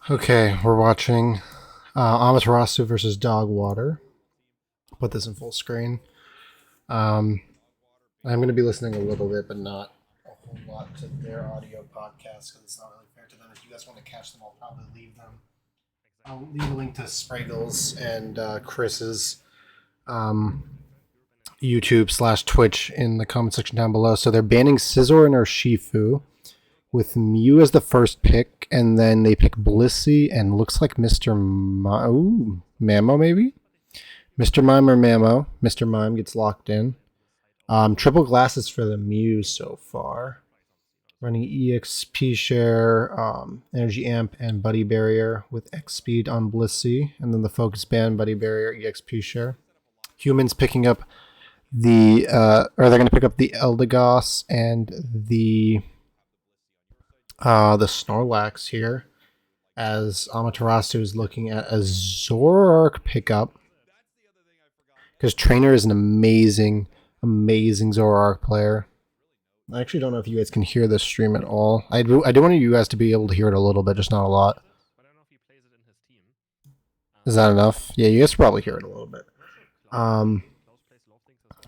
Okay, we're watching Amaterasu versus Dogwater. Put this in full screen. I'm going to be listening a little bit, but not a whole lot to their audio podcast because it's not really fair to them. If you guys want to catch them, I'll probably leave them. I'll leave a link to Spraggle's and Chris's YouTube/Twitch in the comment section down below. So they're banning Scizor and Urshifu, with Mew as the first pick, and then they pick Blissey and looks like Mamo maybe? Mr. Mime or Mamo. Mr. Mime gets locked in. Triple glasses for the Mew so far. Running EXP share, Energy Amp, and Buddy Barrier with X Speed on Blissey, and then the Focus Band, Buddy Barrier, EXP share. Humans picking up the, or they're going to pick up the Eldegoss and the Snorlax here, as Amaterasu is looking at a Zoroark pickup, because Trainer is an amazing Zoroark player. I actually don't know if you guys can hear this stream at all. I do want you guys to be able to hear it a little bit, just not a lot. Is that enough? Yeah, you guys probably hear it a little bit.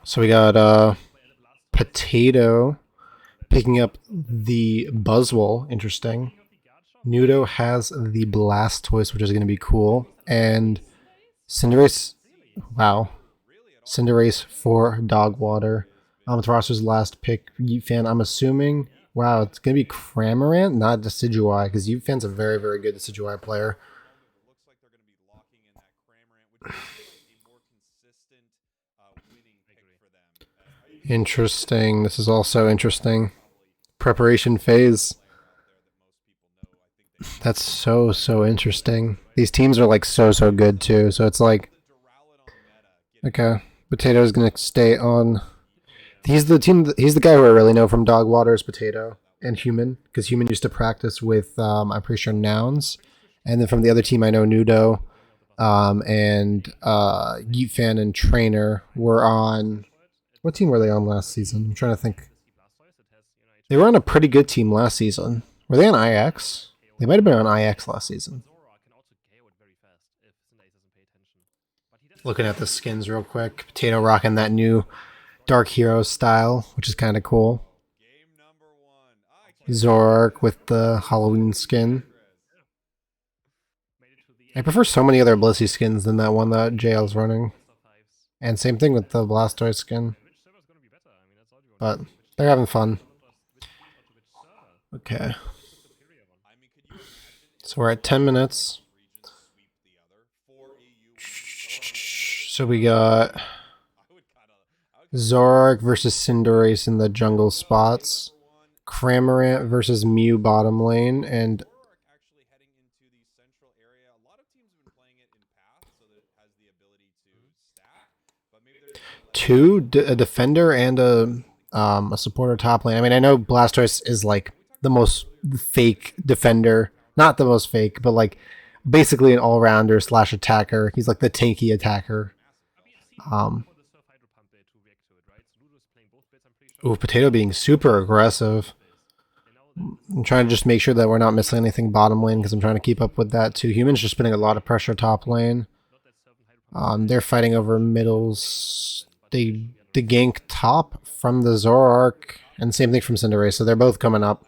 So we got Potato picking up the Buzzwole, interesting. Nudo has the Blastoise, which is going to be cool. And Cinderace, wow. Cinderace for Dogwater. Amaterasu's last pick, Fan, I'm assuming, wow, it's going to be Cramorant, not Decidueye, because Fan's a very, very good Decidueye player. Interesting. This is also interesting. Preparation phase. That's so interesting. These teams are like so good too. So it's like, okay, Potato is gonna stay on. He's the guy who I really know from Dogwater is Potato and Human, because Human used to practice with I'm pretty sure Nouns, and then from the other team I know Nudo, and Yeetfan and Trainer were on. What team were they on last season? I'm trying to think. They were on a pretty good team last season. Were they on IX? They might have been on IX last season. Looking at the skins real quick. Potato rocking that new Dark Hero style, which is kind of cool. Zoroark with the Halloween skin. I prefer so many other Blissey skins than that one that JL's running. And same thing with the Blastoise skin. But they're having fun. Okay. So we're at 10 minutes. So we got Zoroark versus Cinderace in the jungle spots. Cramorant versus Mew bottom lane. And a defender and a supporter top lane. I mean, I know Blastoise is like the most fake defender. Not the most fake, but like basically an all-rounder / attacker. He's like the tanky attacker. Potato being super aggressive. I'm trying to just make sure that we're not missing anything bottom lane, because I'm trying to keep up with that too. Humans just putting a lot of pressure top lane. They're fighting over middles. They gank top from the Zoroark, and same thing from Cinderace, so they're both coming up.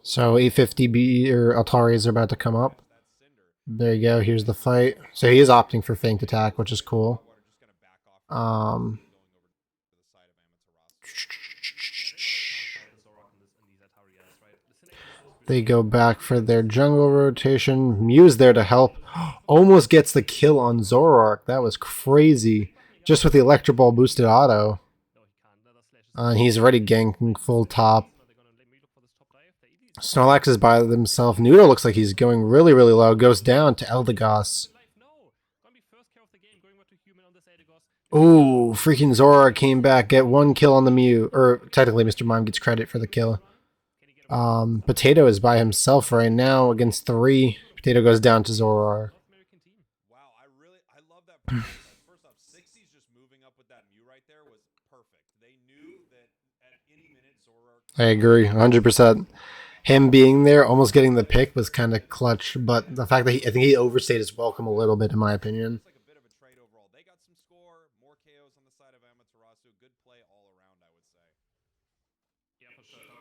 So 850B or Altaris are about to come up. There you go, here's the fight. So he is opting for Faint Attack, which is cool. They go back for their jungle rotation. Mew's there to help. Almost gets the kill on Zoroark. That was crazy. Just with the Electro Ball boosted auto. He's already ganking full top. Snorlax is by himself. Nudo looks like he's going really low. Goes down to Eldegoss. Ooh, freaking Zoroark came back. Get one kill on the Mew. Or technically Mr. Mime gets credit for the kill. Potato is by himself right now against 3. Potato goes down to Zoroark. I agree, 100%. Him being there, almost getting the pick was kind of clutch, but the fact that I think he overstayed his welcome a little bit, in my opinion.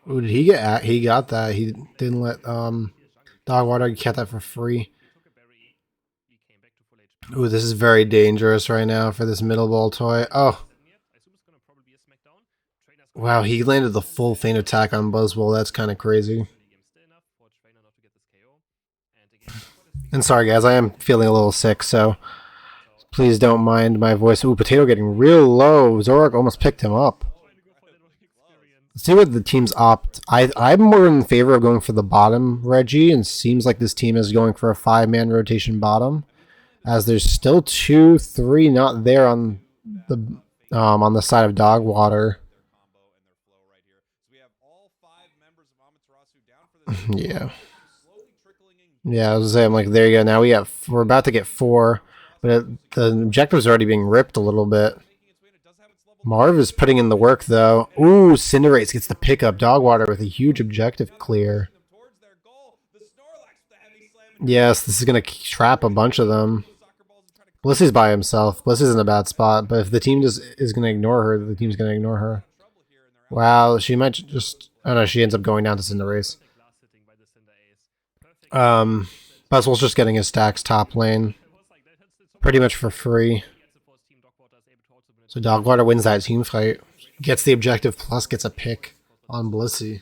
Ooh, did he get at? He got that. He didn't let Dogwater get that for free. Ooh, this is very dangerous right now for this middle ball toy. Oh, wow, he landed the full feint attack on Buzzwole. That's kind of crazy. And sorry, guys, I am feeling a little sick, so please don't mind my voice. Ooh, Potato getting real low. Zorak almost picked him up. Let's see what the teams opt. I'm more in favor of going for the bottom Reggie, and seems like this team is going for a 5-man rotation bottom, as there's still 2, 3 not there on the side of Dogwater. Yeah. Yeah, I was saying, like, there you go. Now we're about to get 4, but the objective's already being ripped a little bit. Marv is putting in the work, though. Ooh, Cinderace gets the pickup. Dogwater with a huge objective clear. Yes, this is going to trap a bunch of them. Blissey's by himself. Blissey's in a bad spot, but if the team is going to ignore her, the team's going to ignore her. Wow, she might just... Oh no, she ends up going down to Cinderace. Buzzwole's just getting his stacks top lane. Pretty much for free. So Dogwater wins that team fight. Gets the objective plus gets a pick on Blissey.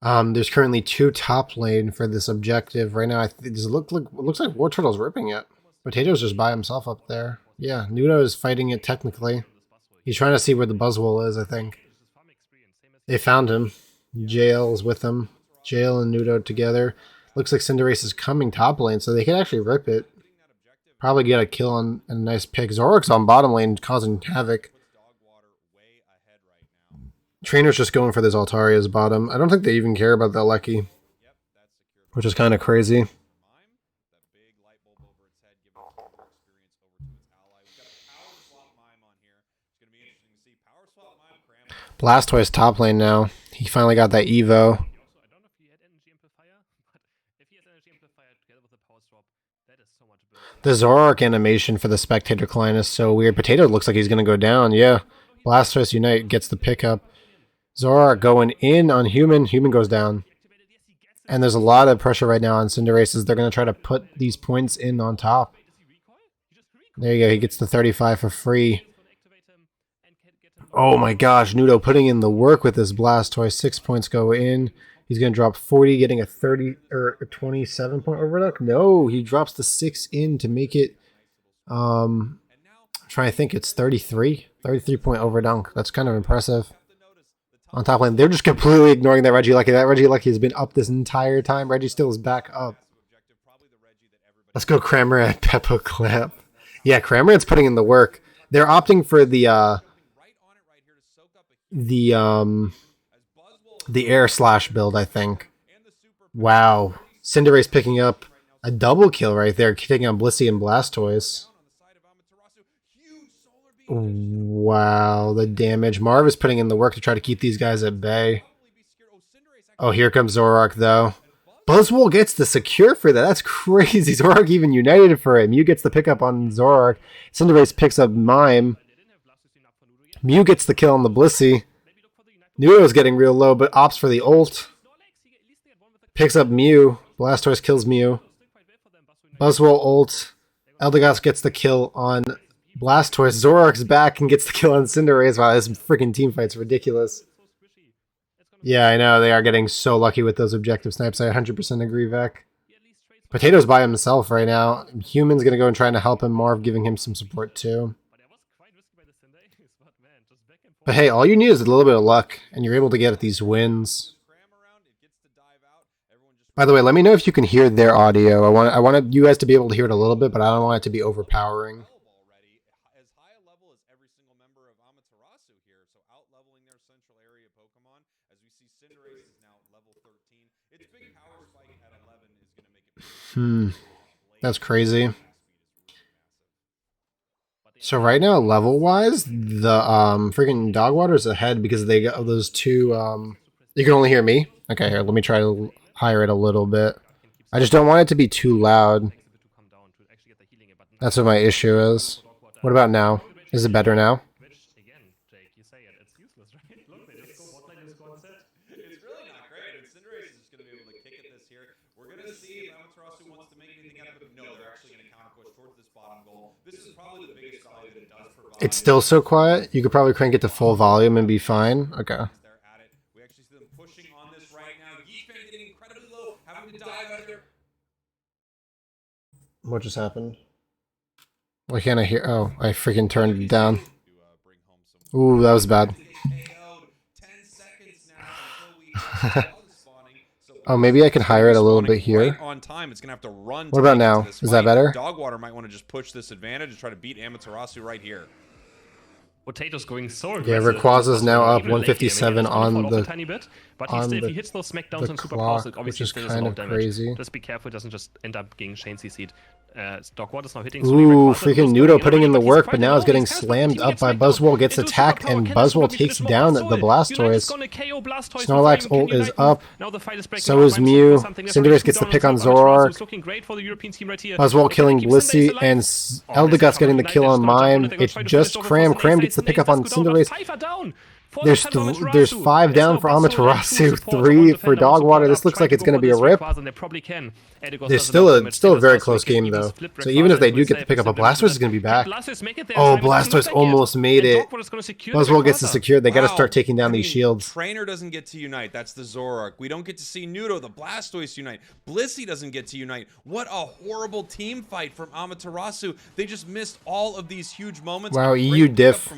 There's currently 2 top lane for this objective. Right now, it looks like War Turtle's ripping it. Potato's just by himself up there. Yeah, Nudo is fighting it technically. He's trying to see where the Buzzwole is, I think. They found him. Jail is with him. Jail and Nudo together. Looks like Cinderace is coming top lane, so they can actually rip it. Probably get a kill on a nice pick. Zorik's on bottom lane causing havoc. Trainer's just going for this Altaria's bottom. I don't think they even care about the Lucky, which is kind of crazy. Blastoise top lane now. He finally got that Evo. The Zoroark animation for the spectator client is so weird. Potato looks like he's going to go down. Yeah. Blastoise Unite gets the pickup. Zoroark going in on Human. Human goes down. And there's a lot of pressure right now on Cinderace. They're going to try to put these points in on top. There you go. He gets the 35 for free. Oh my gosh. Nudo putting in the work with this Blastoise. 6 points go in. He's going to drop 40, getting a 30 or a 27 point overduck. No, he drops the 6 in to make it. I'm trying to think. It's 33 point overdunk. That's kind of impressive. On top lane, they're just completely ignoring that Reggie Lucky. That Reggie Lucky has been up this entire time. Reggie still is back up. Let's go Cramorant Peppo Clamp. Yeah, Cramorant's putting in the work. They're opting for the air slash build, I think. Wow. Cinderace picking up a double kill right there, taking on Blissey and Blastoise. Wow, the damage. Marv is putting in the work to try to keep these guys at bay. Oh, here comes Zoroark, though. Buzzwole gets the secure for that. That's crazy. Zoroark even united for it. Mew gets the pickup on Zoroark. Cinderace picks up Mime. Mew gets the kill on the Blissey. Nudo's getting real low, but opts for the ult. Picks up Mew. Blastoise kills Mew. Buzzwole ult. Eldegoss gets the kill on Blastoise. Zoroark's back and gets the kill on Cinderace. Wow, this freaking team fight's ridiculous. Yeah, I know. They are getting so lucky with those objective snipes. I 100% agree, Vec. Potato's by himself right now. Human's going to go and try to help him. Marv giving him some support too. But hey, all you need is a little bit of luck, and you're able to get at these wins. By the way, let me know if you can hear their audio. I want you guys to be able to hear it a little bit, but I don't want it to be overpowering. That's crazy. So right now, level-wise, the freaking Dogwater is ahead because they got those two. You can only hear me. Okay, here, let me try to higher it a little bit. I just don't want it to be too loud. That's what my issue is. What about now? Is it better now? It's really not great. And Cinderace is just going to be able to kick at this here. We're going to see if AMATERASU wants to make anything out of it. No, they're actually going to counter push towards this bottom goal. This is probably the biggest value that it does provide. It's still so quiet. You could probably crank it to full volume and be fine. Okay. We actually see them pushing on this right now. Yeetfan getting incredibly low, having to dive out there. What just happened? Why can't I hear? Oh, I freaking turned it down. Ooh, that was bad. Oh, maybe I can higher it a little bit here. On time, it's gonna have to run. What about now? Is that better? Dogwater might want to just push this advantage and try to beat AMATERASU right here. Potato's going so aggressive. Yeah, Rayquaza's now up 157 on the tiny bit, but if he hits those smackdowns and super clock, powers, obviously which is kind of crazy. Just be careful, it doesn't just end up getting Shane CC'd. Dogwater's now hitting. Ooh, freaking Nudo putting in the work, but now is getting slammed up by Buzzwole, gets attacked, and Buzzwole takes down the Blastoise. Snorlax ult is up, so is Mew. Cinderace gets the pick on Zoroark. Buzzwole killing Blissey, and Eldegoss getting the kill on Mime. It's just Cram. Cram gets the pick up on Cinderace. There's 5 down for AMATERASU, 3 for Dogwater. This looks like it's going to be a rip. There's still a very close game though. So even if they do get to pick up a Blastoise, is going to be back. Oh, Blastoise almost made it. Buzzwole gets to secure. They got to start taking down these shields. Trainer doesn't get to unite. That's the Zoroark. We don't get to see Nudo, the Blastoise unite. Blissey doesn't get to unite. What a horrible team fight from AMATERASU. They just missed all of these huge moments. Wow, EU diff.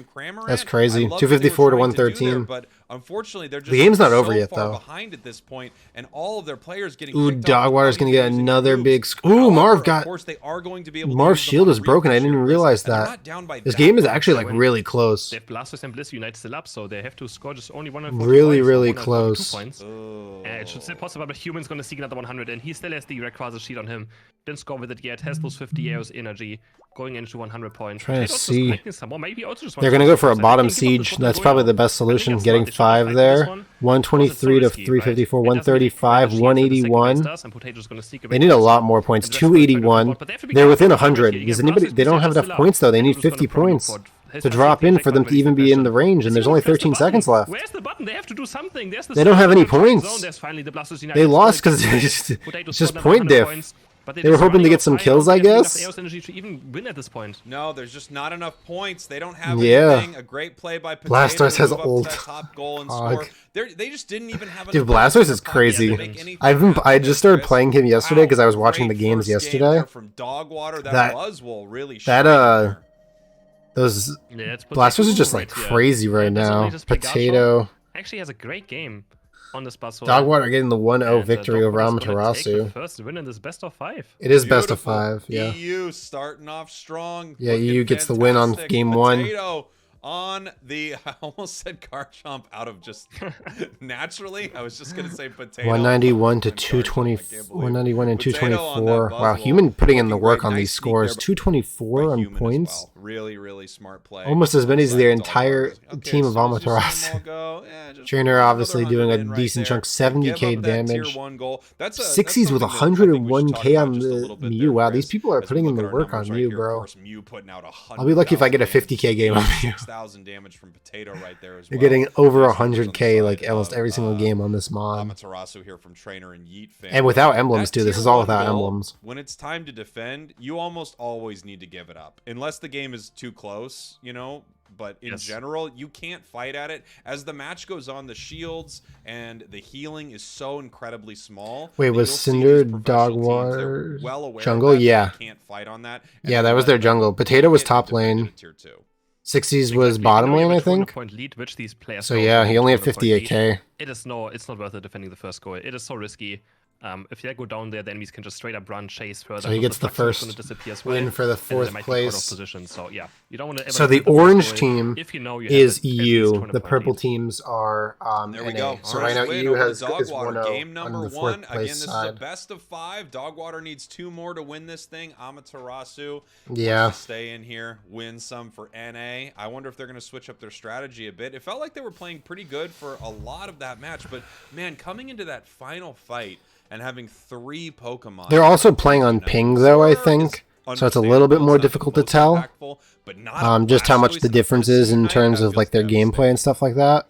That's crazy. 254 to 113. But unfortunately, they're just the game's not over so yet far though. behind at this point, and all of their players getting. Ooh, Dogwater's gonna get another big. Ooh, Marv got. Of course, they are going to be able. Marv's shield is broken. I didn't even realize that. This game is actually like really close. They have Blastoise and Bliss Unite still up, so they have to score just only 140 really close. It should still possible, but Human's gonna seek another 100, and he still has the Rayquaza sheet on him. Didn't score with it yet. Has those 50 arrows energy. Going into 100 points. Trying to see. Maybe they're going to go for a bottom siege. That's probably the best solution. Getting 5 there. 123 to 354, 135, 181. They need a lot more points. 281. They're within 100. Does anybody? They don't have enough points though. They need 50 points to drop in for them to even be in the range, and there's only 13 seconds left. Where's the button? They have to do something. They don't have any points. They lost because it's just point diff. They were hoping to get some kills, I guess. No, there's just not enough points. They don't have anything. A great play by Potato. Blastoise has ult. Top goal and score. They just didn't even have. Dude, Blastoise is crazy. I just started playing him yesterday because I was watching the games yesterday. From Dogwater, those Blastoise is just like crazy right now. Potato actually has a great game. On this Buzzwole. Dogwater getting the 1-0 victory over AMATERASU. First win in this best of 5. It is best of 5, yeah. EU starting off strong. Yeah, EU gets the win on game 1. On the, I almost said Garchomp out of just naturally. I was just gonna say Potato. 191 to 220, 191 and 224. Wow, Human putting in the work on these scores. 224 on points. Really smart play. Almost as many as their entire team of AMATERASU. Trainer obviously doing a decent chunk, 70k damage. 60s with 101k on the Mew. Wow, these people are putting in the work on Mew, bro. I'll be lucky if I get a 50k game on Mew. Damage from Potato right there as well. You're getting over 100k like almost every single game on this mod. AMATERASU here from Trainer and Yeetfan. And without emblems too. This is all without emblems. When it's time to defend, you almost always need to give it up. Unless the game is too close, you know, but in general, you can't fight at it. As the match goes on, the shields and the healing is so incredibly small. Wait, was Cinder Dogwater jungle? Yeah. Can't fight on that. Yeah, that was their jungle. Potato was top lane. 60s was bottom lane, I think. So yeah, he only had 58k. It's not worth it defending the first goal. It is so risky. If they go down there, the enemies can just straight up run, chase further. So he gets the first win for the fourth place. Position. So yeah, you don't want to. So the orange team if you know you is EU. The purple teams are there we NA. go. So right now EU has DOGWATER. Game number on the 1. fourth Again, place this side. is a best of 5. DOGWATER needs 2 more to win this thing. AMATERASU wants to stay in here, win some for NA. I wonder if they're going to switch up their strategy a bit. It felt like they were playing pretty good for a lot of that match, but man, coming into that final fight and having 3 Pokemon. They're also playing on ping though, I think. So it's a little bit more difficult to tell. Just how much the difference is in terms of like their gameplay and stuff like that.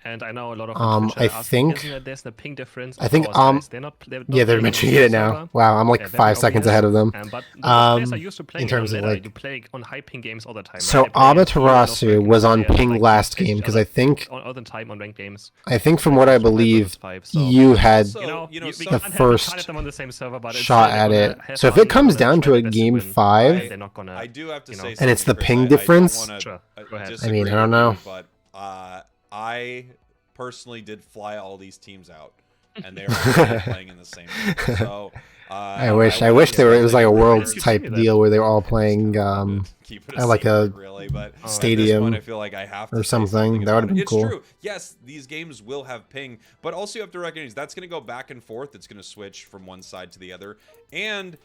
And I know a lot of I think there's a ping difference. I think they're mentioning it now. Wow, I'm like 5 seconds ahead of them. But players are used to playing in terms of like you play on high ping games all the time. So AMATERASU was on ping last game because I think all the time on ranked games. I think from what I believe you had the first shot at it. So if it comes down to a game 5 I do have to say and it's the Chris, ping difference, I mean, I don't know. But I personally did fly all these teams out, and they were playing in the same game. So I wish it was like a Worlds type deal where they were all playing at like a really, but stadium point, I feel like I have to or something. That would have been it's cool. True. Yes, these games will have ping, but also you have to recognize that's going to go back and forth. It's going to switch from one side to the other, and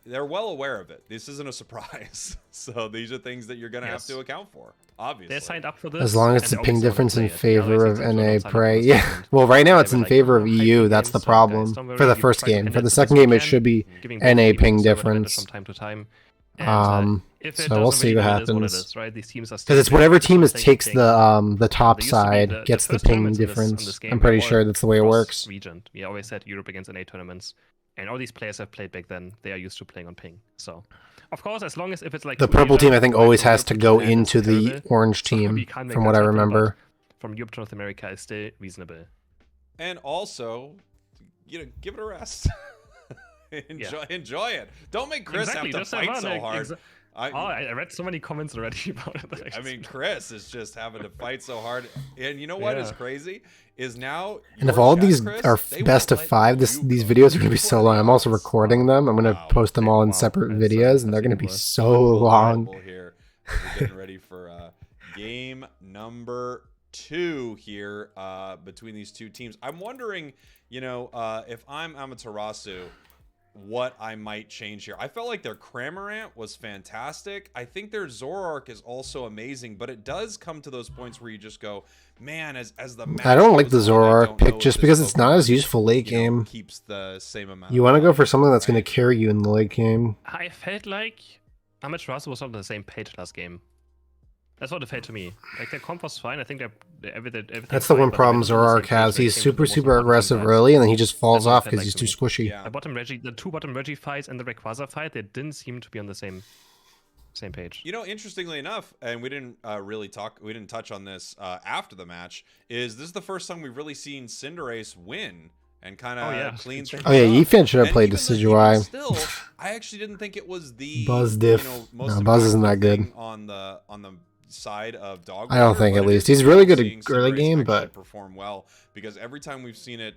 they're well aware of it. This isn't a surprise. So these are things that you're going to have to account for. Obviously, they signed up for this. As long as the ping difference in favor of NA Prey. Yeah. Well, right now it's in favor of EU. That's the problem for the first game. For the second game, it should be NA ping difference. From time to time. So we'll see what happens. Because it's whatever team takes the top side gets the ping difference. I'm pretty sure that's the way it works. Region. We always said Europe against NA tournaments, and all these players have played back then. They are used to playing on ping. So, of course, as long as if it's like the purple team, I think always has to go into the orange team, from what I remember. From Europe to North America is still reasonable. And also, give it a rest. Enjoy it. Don't make Chris have to fight so hard. I read so many comments already about it. I mean, Chris is just having to fight so hard. And you know what is crazy? Is now... And if all these are best of 5, these videos are going to be so long. I'm also recording them. I'm going to post them all in separate videos, and they're going to be so long. Here, we're getting ready for game number 2 here between these two teams. I'm wondering, if I'm AMATERASU, what I might change here. I felt like their Cramorant was fantastic. I think their Zoroark is also amazing, but it does come to those points where you just go, man, as the match I don't like the Zoroark pick just because it's not as useful late game. Keeps the same amount. You want to go for something that's going to carry you in the late game. I felt like AMATERASU was not on the same page last game. That's what it felt to me. Like their comp was fine. I think everything. That's the one problem Zoroark has. He's super aggressive early, and then he just falls off because he's too squishy. Yeah. The 2 bottom Reggie fights and the Rayquaza fight, they didn't seem to be on the same page. Interestingly enough, and we didn't touch on this after the match, this is the first time we've really seen Cinderace win and kind of clean things up. Yifan should have played Decidueye. Still, I actually didn't think it was the Buzz diff. Buzz isn't that good on the side of DOGWATER. I don't think, at least. He's really good at early game, but perform well, because every time we've seen it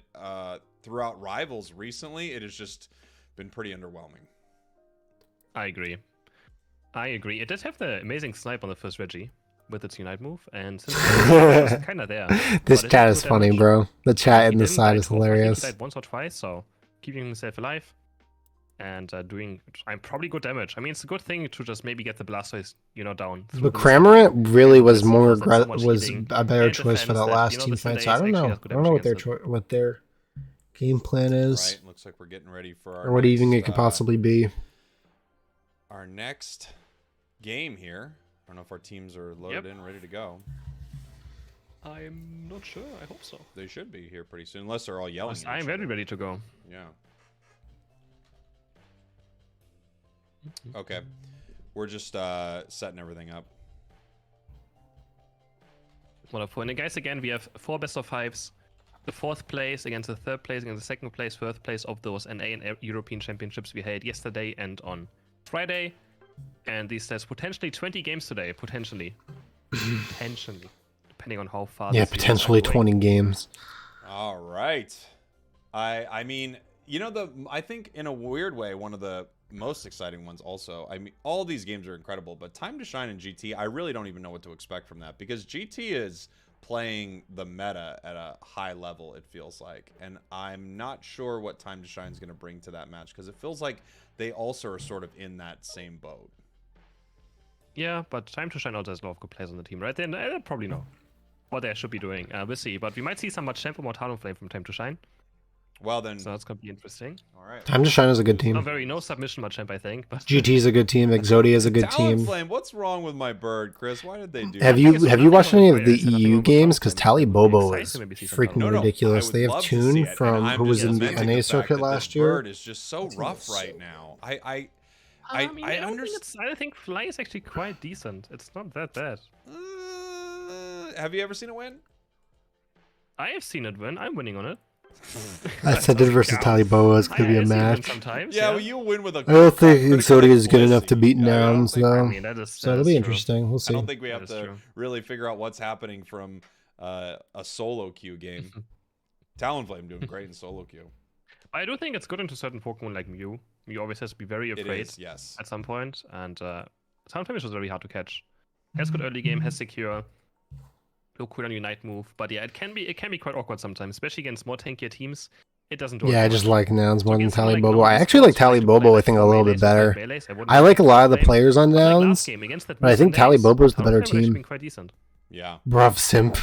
throughout Rivals recently, it has just been pretty underwhelming. I agree. It did have the amazing snipe on the first Reggie with its Unite move, and since it was kind of there. This chat is funny, bro. The chat in the side is hilarious. He died once or twice, so keeping himself alive and doing probably good damage. I mean, it's a good thing to just maybe get the Blastoise, down. But Cramorant really was was a better choice for that last team fight. So I don't know. I don't know what their game plan is. Right, looks like we're getting ready for our or what even it could possibly be. Our next game here. I don't know if our teams are loaded in, ready to go. I'm not sure. I hope so. They should be here pretty soon, unless they're all yelling. I'm very ready to go. Yeah. Okay. We're just setting everything up. Wonderful. And guys, again, we have 4 best of 5s. The 4th place against the 3rd place, against the 2nd place, 1st place of those NA and European championships we had yesterday and on Friday. And these says potentially 20 games today. Potentially. Depending on how far. Yeah, potentially 20 games. All right. I mean, you know, I think in a weird way, one of the most exciting ones also. I mean, all these games are incredible, but Time to Shine and GT, I really don't even know what to expect from that because GT is playing the meta at a high level, it feels like. And I'm not sure what Time to Shine is going to bring to that match because it feels like they also are sort of in that same boat. Yeah, but Time to Shine also has a lot of good players on the team, right? They probably know what they should be doing. We'll see, but we might see some Machamp or more Talonflame from Time to Shine. Well then, so that's gonna be interesting. All right. Time to Shine is a good team. No submission Machamp, I think. But GT is a good team. Exodia is a good team. Talonflame, what's wrong with my bird, Chris? Why did they do Have that? you watched any of the EU games? Because Tally Bobo is freaking ridiculous. They have Toon from who was in the NA circuit last year. Bird is just so rough right now. I think Fly is actually quite decent. It's not that bad. Have you ever seen it win? I have seen it win. I'm winning on it. I said it versus Tally Bobo is going to be a match. Yeah, well, you'll win with a. I don't think Exodia is good enough to beat Nouns, though. So it'll be true. Interesting. We'll see. I don't think we have to really figure out what's happening from a solo queue game. Talonflame doing great in solo queue. I do think it's good into certain Pokemon like Mew. Mew always has to be very afraid yes. at some point, and Talonflame is just very hard to catch. Has good early game, has secure. Low cooldown Unite move, but yeah, it can be quite awkward sometimes, especially against more tankier teams. It doesn't work. Yeah, I just like Nouns more than Tally Bobo. I actually like Tally Bobo, I think, a little bit better. I like a lot of the players on Nouns, but I think Tally Bobo is the better team. Yeah. Bruv simp.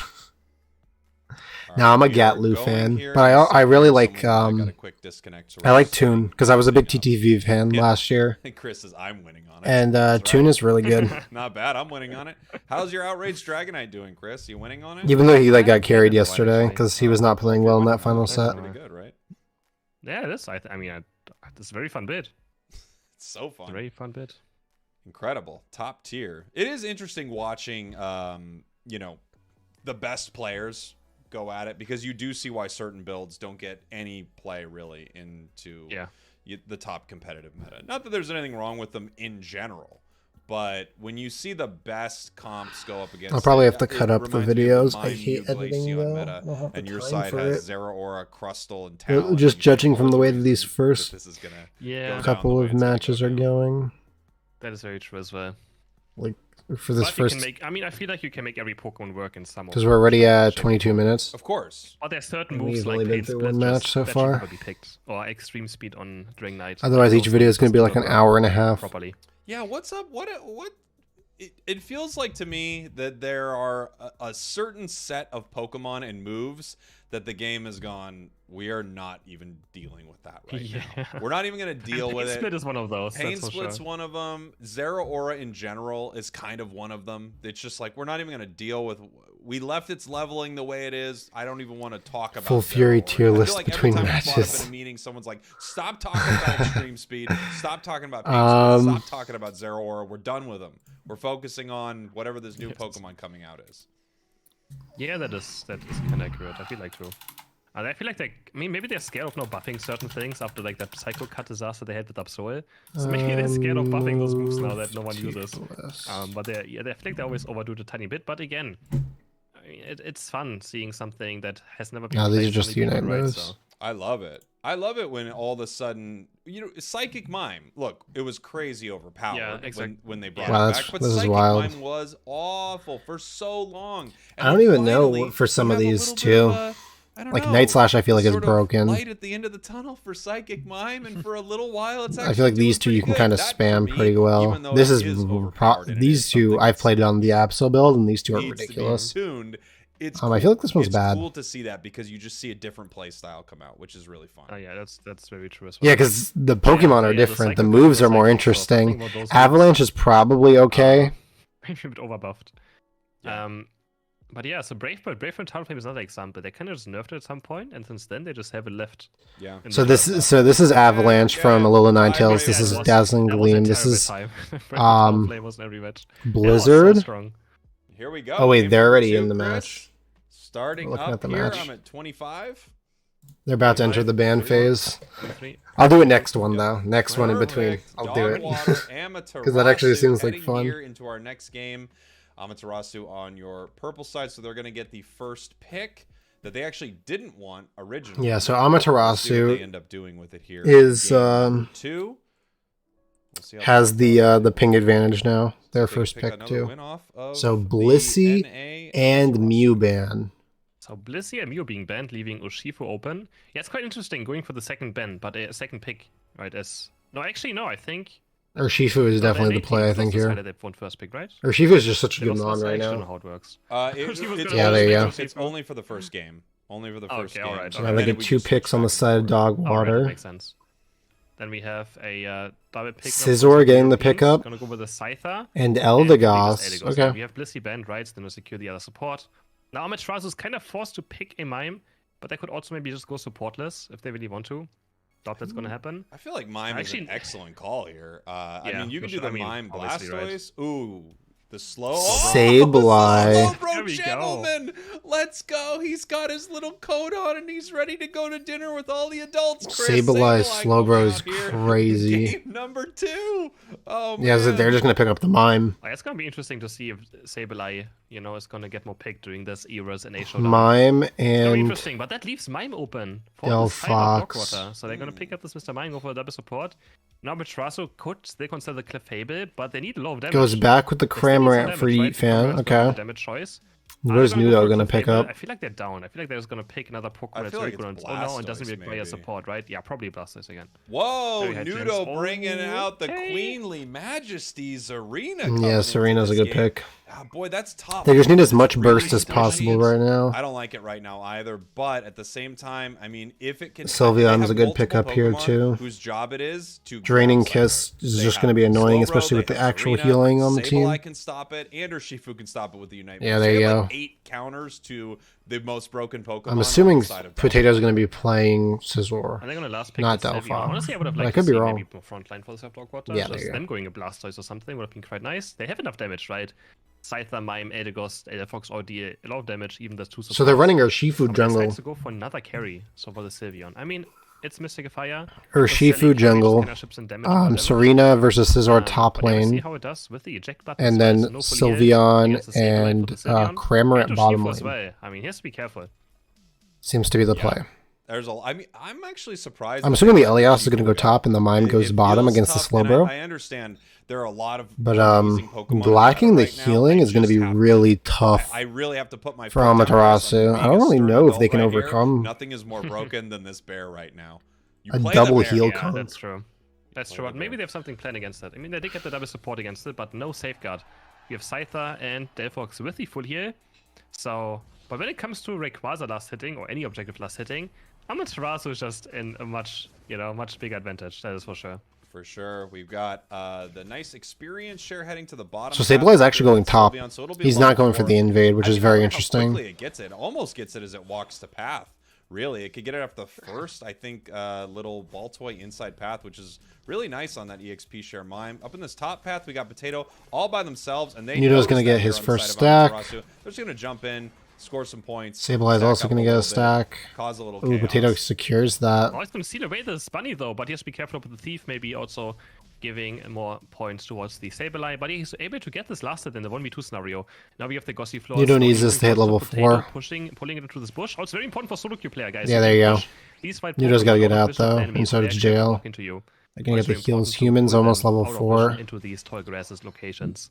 Now I'm a Gatlu fan, but I really like I like Toon because I was a big TTV fan last year. Chris says I'm winning on it, and Toon is really good. Not bad. I'm winning on it. How's your Outraged Dragonite doing, Chris? You winning on it? Even though he got carried yesterday because he was not playing well in that final set. Pretty good, right? Yeah, it is. I mean, it's a very fun bid. It's so fun. It's a very fun bid. Incredible, top tier. It is interesting watching, you know, the best players go at it because you do see why certain builds don't get any play really into the top competitive meta. Not that there's anything wrong with them in general, but when you see the best comps go up against, I'll probably have to cut up the videos. I hate editing though. And your side has Zeraora, Crustle, and Talon. Just judging from the way that these first this is gonna couple of matches are going. That is very true as well. Like for this first, I feel like you can make every Pokemon work in some. Because we're already at 22 minutes. Of course. But there's certain moves like only been through one match so far. Be picked. Or extreme speed on during night. Otherwise, each video is going to be like an hour and a half. Properly. Yeah. What's up? What? It feels like to me that there are a certain set of Pokemon and moves that the game has gone, we are not even dealing with that right now. We're not even going to deal with it. Pain Split is one of those. Pain Split's one of them. Zeraora in general is kind of one of them. It's just like, we're not even going to deal with... We left its leveling the way it is. I don't even want to talk about Full Fury tier list like between every time matches. in a meeting, someone's like, stop talking about extreme speed. Stop talking about Pain Split. Stop talking about Zeraora. We're done with them. We're focusing on whatever this new Pokemon coming out is. Yeah, that is kind of accurate. I feel like too. I feel like maybe they're scared of not buffing certain things after like that Psycho Cut disaster they had with Absol. So maybe they're scared of buffing those moves now that no one uses. But I feel like they always overdo it a tiny bit. But again, I mean, it's fun seeing something that has never been. No, these are just Unite moves. So. I love it. I love it when all of a sudden, you know, Psychic Mime. Look, it was crazy overpowered when they brought it back. But Psychic Mime was awful for so long. And I don't even know for some of these too. Like Night Slash, I feel like is broken. Light at the end of the tunnel for Psychic Mime, and for a little while, it's actually I feel like these two you can kind of spam pretty well. This is these two I've played on the Absol build, and these two are ridiculous. I feel like this one's bad. It's cool to see that because you just see a different play style come out, which is really fun. Oh yeah, that's very true as well. Yeah, because the Pokemon are different. The moves are more interesting. Avalanche is probably okay. Maybe a bit overbuffed. But yeah, so Brave and Talonflame is another example. They kind of just nerfed it at some point, and since then they just have it left. Yeah. So this is Avalanche from Alola Ninetales. This is Dazzling Gleam. This is Blizzard. Here we go. Oh wait, they're already in the match. Starting up here, I'm at 25. They're about to enter the ban phase. I'll do it next one though. Next one in between. I'll do it because that actually seems like fun. Here into our next game. Amaterasu on your purple side, so they're going to get the first pick. that they actually didn't want originally. Yeah, so Let's see what Amaterasu they end up doing with it here. is Game number 2. We'll see how has the ping advantage now. Their they first pick pick another too. win off of So the Blissey NA and Amaterasu. Mew ban. So Blissey and Mew being banned, leaving Urshifu open. Yeah, it's quite interesting going for the second ban, but a second pick, right? I think Urshifu is definitely the play, I think, here. They want first pick, right? Urshifu is just such a They good lost mon this, I right actually don't know now. how it works. Yeah, there you go. It's only for the first game. Only for the first game. alright. So Okay. now they get 2 picks on the side of Alright, that Dogwater. makes sense. Then we have a double pick. Scizor getting the pickup. Gonna go with the Scyther. And And we Eldegoss. just Okay. We have Blissey banned, right? Then we'll secure the other support. Now Amaterasu is kind of forced to pick a Mime, but they could also maybe just go supportless if they really want to. Doubt that's gonna happen. I feel like Mime is an excellent call here. I Yeah, mean, you can for do sure. the Mime Obviously, right. Blastoise. Ooh, the slow. Sableye. Slowbro There we go. gentleman. Let's go. He's got his little coat on and he's ready to go to dinner with all the adults. Chris, Sableye Slowbro coming is out here. crazy. Game number 2. Oh man. Yeah, so they're just going to pick up the Mime. It's gonna be interesting to see if Sableye, is gonna get more picked during this Era's and A showdown. Mime It's very and interesting, but that leaves Mime open for Del the side of Fox. Dogwater. So they're gonna pick up this Mr. Mime, go for a double support. Now Amaterasu could still consider the Clefable, but they need a lot of damage. goes back with the They still need some Cramorant damage, for right? Eat Fan. Cramorant's gonna be Okay. the damage choice. Where's Are they Nudo for going to pick Clefable? up? I feel like they're down. I feel like they're just gonna pick another Pokemon I that's feel very like good. it's Oh no, and doesn't Blastoise, require maybe. support, right? Yeah, probably Blastoise again. Whoa, Very high chance. Nudo bringing out the Okay. Queenly Majesty Serena. Yeah, Serena's a good pick. Ah, boy, that's tough. They just need as It's much really burst as tough. possible right now. I don't like it right now either, but at the same time, I mean, if it can, Sylveon's they have a good multiple pickup here, Pokemon too. Whose job it is to Draining ground Kiss cycle. is They just have going to be annoying, Slowbro, especially with they the have actual Serena, healing on the team. Sableye can stop it, and Urshifu can stop it with the Unite. Yeah, So there you you have go. like 8 counters to the most broken Pokemon. I'm assuming on the side of Potato's going to be playing Scizor. And they're gonna last pick Not the Sylveon. Delphox. Honestly, I would have But I liked could to be see wrong. maybe more frontline for the Dogwater. Yeah, there Just you go. them going a Blastoise or something would have been quite nice. They have enough damage, right? Scyther, Mime, Eldegoss, Fox, Ordeal, a lot of damage, even the 2 supports. So they're running Urshifu Some jungle. decides to go for another carry, so for the Sylveon. I mean, it's Mystic Fire. Urshifu jungle. Serena versus Scizor top See lane. how it does with the eject button. And as well, then so no fully health Sylveon against the Sableye and for the Sylveon. Cramorant And bottom Urshifu as lane. well. I mean, he has to be careful. Seems to be the Yeah. play. There's a. I mean, I'm actually surprised. I'm that assuming they the let Elias is people going to go top and the Mime It- goes it bottom feels against tough, the and Slowbro. I understand there are a lot of But amazing Pokemon lacking the right now. healing I is going to just be have really tough. I really have to put my for foot down on Amaterasu. being I don't a really stern know if they adult can right here. overcome Nothing is more broken than this bear right now. You a play double the bear. heal Yeah, comp. that's true. That's Play true. the But maybe bear. they have something planned against it. I mean, they did get the double support against it, but no safeguard. We have Scyther and Delphox with the full heal. So, but when it comes to Rayquaza last hitting or any objective last hitting, Amaterasu is just in a much bigger advantage. That is for sure. For sure. We've got the nice experience share heading to the bottom. So Sableye is actually going top. Sylveon, so it'll be He's level not going for 4. the invade, which I is think very look interesting. How quickly it gets it. Almost gets it as it walks to path. Really, it could get it up the first, I think, little Baltoy inside path, which is really nice on that EXP share Mime. Up in this top path, we got Potato all by themselves, and they Nudo's gonna notice get that his here on the first side of stack. Amaterasu. They're just going to jump in, score some points. Sableye's stack also up going to get little a bit, stack. Cause a little Ooh, chaos. Potato secures that. Oh, he's going to seal away this bunny though, but he has to be careful with the thief, maybe also giving more points towards the Sableye, but he's able to get this lasted in the 1v2 scenario. Now we have the Gossy Floor. Nudo needs this to hit level 4. Pulling it into this bush. Oh, it's very important for solo queue player, guys. Yeah, there you go. Nudo's gotta get out, though, and so does JL. Into you. They're going to get the heals humans almost level 4. Into these tall grasses locations.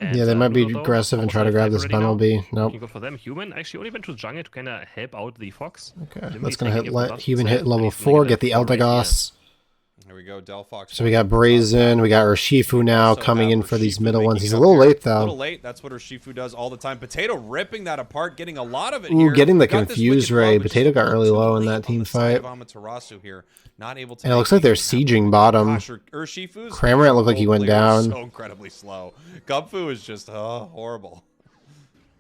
Yeah, they might be Nudo, though, aggressive and try to almost grab alive this already now. Bunnelby. You Nope. can go for them. Human actually only went to the jungle to kind of help out the fox. Okay, Didn't that's really going take to any of the let buffs, Human hit but level he's gonna 4, get get the a 4 right here. Eldegoss. Here we go, Delphox. So we got Brazen, we got Urshifu now Also coming have in for these Urshifu middle ones. making He's it a up little here. late A little though. late. That's what Urshifu does all the time. Potato ripping that apart, getting a lot of it Ooh, here. getting the Got this confused wicked ray. bump, but Potato just got really too low in late that on team the side fight. of Amaterasu here. Not able to And it make looks like they're anything happen. sieging bottom. Gosh, Urshifu's Cramorant looked like he went player is down. so incredibly slow. Gumfu is just horrible.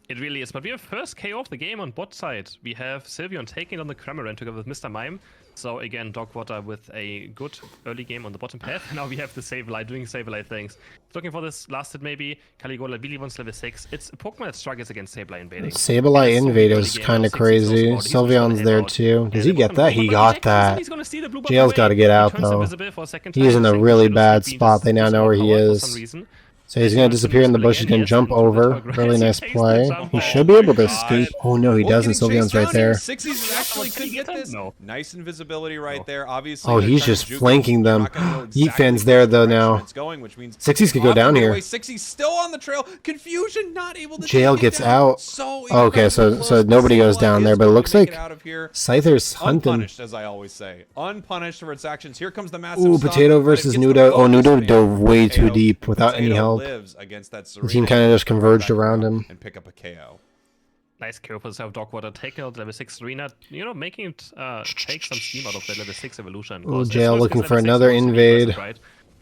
It really is, but we have first KO of the game on bot side. We have Sylveon taking on the Cramorant together with Mr. Mime. So again, Dogwater with a good early game on the bottom path. Now we have the Sableye doing Sableye things. Looking for this last hit maybe. Caligula really wants level 6. It's a Pokemon that struggles against Sableye invading. Sableye It's so invade early is game, kind now of 6 is crazy. also out. He's just gonna Sylveon's help there out. too. Does And he the get Pokemon that? He Pokemon got ejects, and that. he's gonna steal the blue buff JL's away. got to get He out turns though. invisible for a second He is time. in a Saying really Shadow's bad being spot. just They now know where he overpowered for is. some reason. So he's going to disappear in the bush. He's going to jump over. Really nice play. He should be able to escape. Oh, no, he doesn't. Sylveon's right there. Sixties actually could get this. Nice invisibility right there. Obviously. Oh, he's just flanking them. Yeet Fan's there, though, now. Sixties could go down here. Sixties still on the trail. Confusion, not able to Jail gets out. Okay, so nobody goes down there, but it looks like Scyther's hunting. Unpunished, as I always say. Unpunished for its actions. Here comes the massive Ooh, Potato versus Nudo. Oh, Nudo dove way too deep without any help. The team kind of just converged around him. And pick up a KO. Nice KO for the DOGWATER, taking out level 6 Serena, you know, making it take some steam out of the level 6 evolution. Oh, Jail looking for another invade.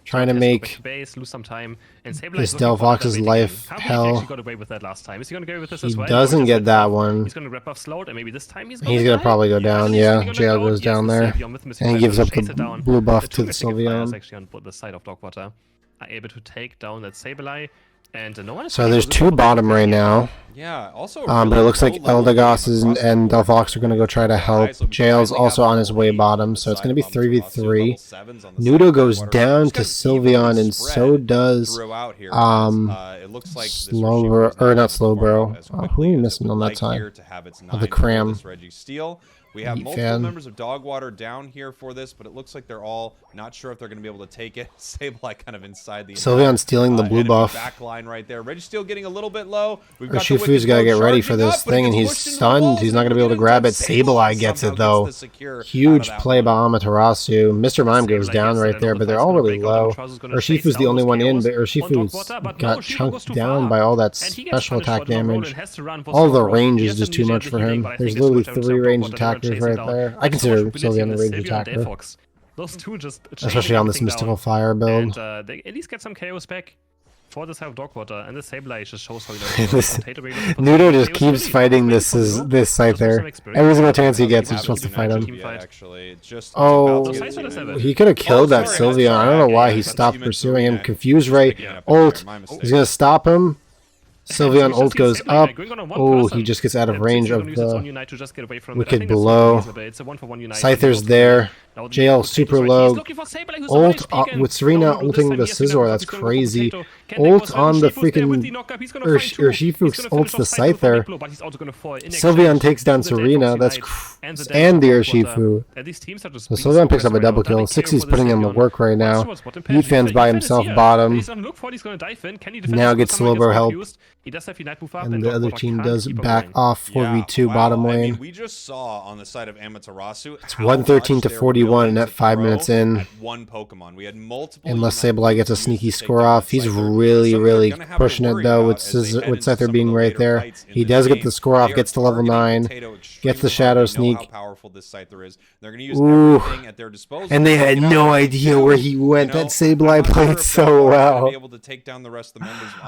Trying to make base, lose some time, and this Delphox's life hell. He got away with that last time. Is he gonna go with this He as well? doesn't get that one. He's gonna wrap up slowed, and maybe this time he's gonna probably go down. Yeah, Jail goes down there, and he gives up the blue buff to the Sylveon. Actually on the side of DOGWATER, are able to take down that Sableye. And no one is so there's two bottom right now. Yeah, also. But it looks like Eldegoss and Delphox are going to go try to help. Jail's also on his way bottom, so it's going to be 3v3. Nudo goes down to Sylveon, and so does Slowbro, or not Slowbro. Who are we missing on that side? The Cram. We have multiple members of DOGWATER down here for this, but it looks like they're all not sure if they're going to be able to take it. Sableye kind of inside the Sylveon stealing the blue buff. Back line right there. Registeel getting a little bit low. Urshifu's got to get ready for this thing, and he's stunned. He's not going to be able to grab it. Sableye gets it, though. Huge play by Amaterasu. Mr. Mime goes down right there, but they're all really low. Urshifu's the only one in, but Urshifu's got chunked down by all that special attack damage. All the range is just too much for him. There's literally 3 ranged attackers right there. I consider Sylveon a ranged attacker. Those two just especially on this Mystical Fire build. And they at least get some KOs back for this half DOGWATER, and the Sableye just shows how Nudo just keeps fighting this Scyther. Every single chance he gets, he just wants to fight him. Oh, he could have killed that Sylveon. I don't know why he stopped pursuing him. Confused Ray, ult. He's gonna stop him. Sylveon ult goes up. Oh, he just gets out of range of the wicked blow. Scyther's there. Jail super low. Ult with Serena ulting the Scizor. That's crazy. Ult on the freaking Urshifu ults the Scyther. Sylveon takes down Serena. That's and the Urshifu. So Sylveon picks up a double kill. 60's putting in the work right now. Yeet Fan's by himself bottom. Now gets Slowbro help. And the other team does back off 4v2 bottom lane. We just saw on the side of Amaterasu. It's 113 to 41 and at 5 minutes in. One Pokemon. We had multiple. Unless Sableye gets a sneaky score off. He's really pushing it though with Scyther being right there. He does get the score off, gets to level 9, gets the Shadow Sneak. Ooh. And they had no idea where he went. That Sableye played so well.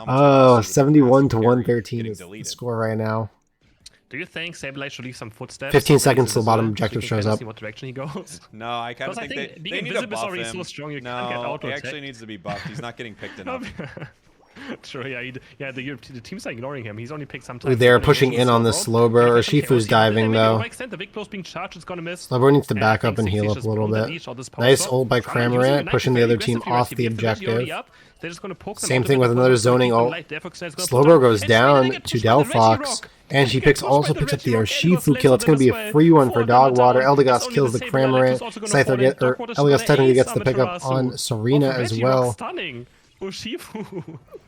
Oh, 71 to 113 is the score right now. Do you think Sableye should leave some footsteps? 15 seconds till bottom objective shows up. See what direction he goes? No, I kind of think they need to buff him. So strong, you can't get out he actually needs to be buffed. He's not getting picked enough. True, yeah, the teams are ignoring him. He's only picked some time. They're pushing in on this Slowbro. Urshifu's diving though. Slowbro needs to back up and heal up a little bit. Nice ult by Cramorant, pushing the other team off the objective. Same thing with another zoning ult. Slowbro goes down to Delphox, and she also picks up the Urshifu kill. It's going to be a free one for DOGWATER. Eldegoss kills the Cramorant. Eldegoss technically gets the pickup on Serena as well.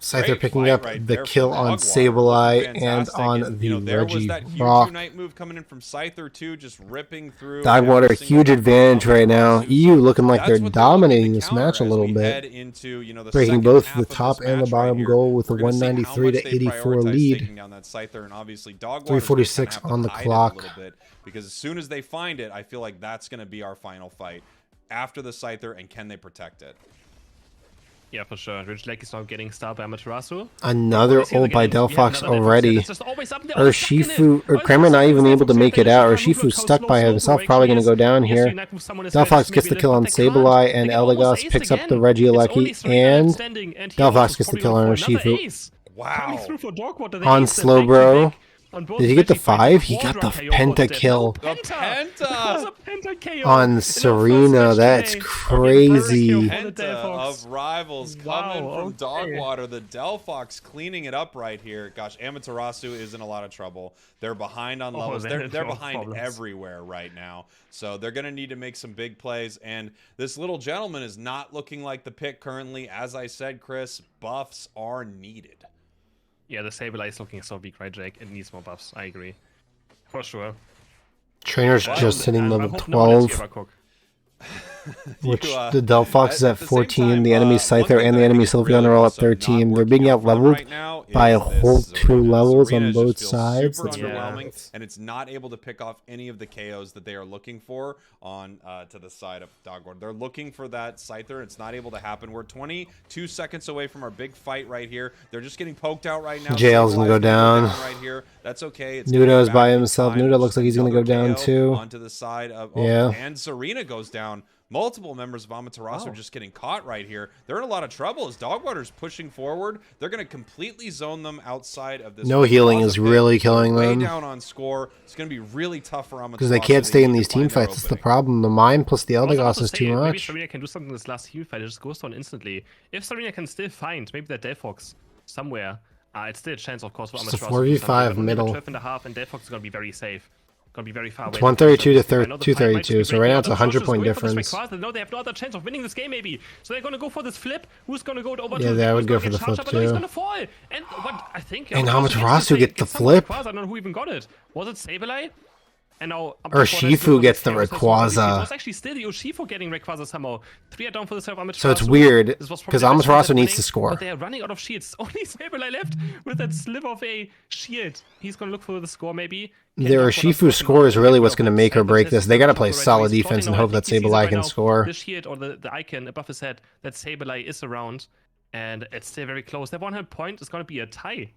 Scyther picking up the kill on Sableye and on the Reggie Rock. DOGWATER, huge advantage right now. EU looking like they're dominating this match a little bit. Breaking both the top and the bottom goal with a 193 to 84 lead. 346 on the clock. Because as soon as they find it, I feel like that's going to be our final fight. After the Scyther, and can they protect it? Yeah, for sure. Rich Lake is now getting started by Amaterasu. Another ult by Delphox already. Urshifu, or Kramer not even able to make it out. Urshifu's stuck by himself, probably going to go down here. Delphox gets the kill on Sableye, and Eldegoss picks up the Regieleki, and Delphox gets the kill on Urshifu. Wow. On Slowbro. on both. Did he get the especially 5? fighting He got the quadra KO was dead. pentakill. No, The penta! It was a penta KO On in our first Serena. match That's today. crazy. Okay, Penta Delphox. of rivals coming Wow, from okay. Dogwater. The Delphox cleaning it up right here. Gosh, Amaterasu is in a lot of trouble. They're behind on levels. they're They're in behind problems. everywhere right now. So they're going to need to make some big plays. And this little gentleman is not looking like the pick currently. As I said, Chris, buffs are needed. Yeah, the Sableye is looking so weak, right, Jake? It needs more buffs. I agree. For sure. Trainer's Well, just hitting I level hope no one lets 12. Giver cook. Which You, the Delphox is at the same 14, time, the enemy one Scyther thing and that the I enemy think is really Sylveon are all at also not 13. They're working being out for them out-leveled right now by a is this whole 2 Serena. levels Serena on just both feels sides. super That's underwhelming, rough. and it's not able to pick off any of the KOs that they are looking for on to the side of Dogwater. They're looking for that Scyther. It's not able to happen. We're 22 seconds away from our big fight right here. They're just getting poked out right now. Jail's gonna go Sableye's down. right here. That's okay. It's Nudo's coming by back in himself. time. Nudo looks Just like he's gonna go another down KO too. onto the side of Yeah. and Serena goes down. Multiple members of Amaterasu are just getting caught right here. They're in a lot of trouble as Dogwater's pushing forward. They're going to completely zone them outside of this. No healing is pick. really killing Way them. down on score. It's going to be really tough for Amaterasu. Because they can't stay in need these to team find their fights. That's the opening. problem. The mine plus the I was about Eldegoss to is say, too maybe much. Serena can do something in this last heal fight. It just goes down instantly. If Serena can still find maybe that Delphox somewhere, it's still a chance, of course, for Just a Amaterasu. to do something, 4v5 but only middle. 12.5, and Delphox is going to be very safe. Going to be very far away. It's 132 to I know the fight might 232, be so right now it's a breaking out. 100-point Going for this difference. Rayquaza. No, they have no other chance of winning this game, maybe. So they're going to go for this flip. Who's going to go over Yeah, to they who's would go gonna for get the charged flip up, but no, he's too. going to fall. And what I think... And Amaterasu gets the some flip. Rayquaza. I don't know who even got it. Was it Sableye? And now Shifu gets the Rayquaza. It was actually still the Urshifu getting Rayquaza somehow. 3 are down for the side of Amaterasu. So it's weird, This was probably because the best Amaterasu fight needs winning, to score. But they are running out of shields. Only Sableye left with that sliver of a shield. He's going to look for the score maybe. Their Urshifu score is really what's going to make or break this. They got to play solid He's defense plotting and now. hope I that think he sees Sableye right can now score. The shield or the icon above his head that Sableye is around. And it's still very close. That 100 point is going to be a tie.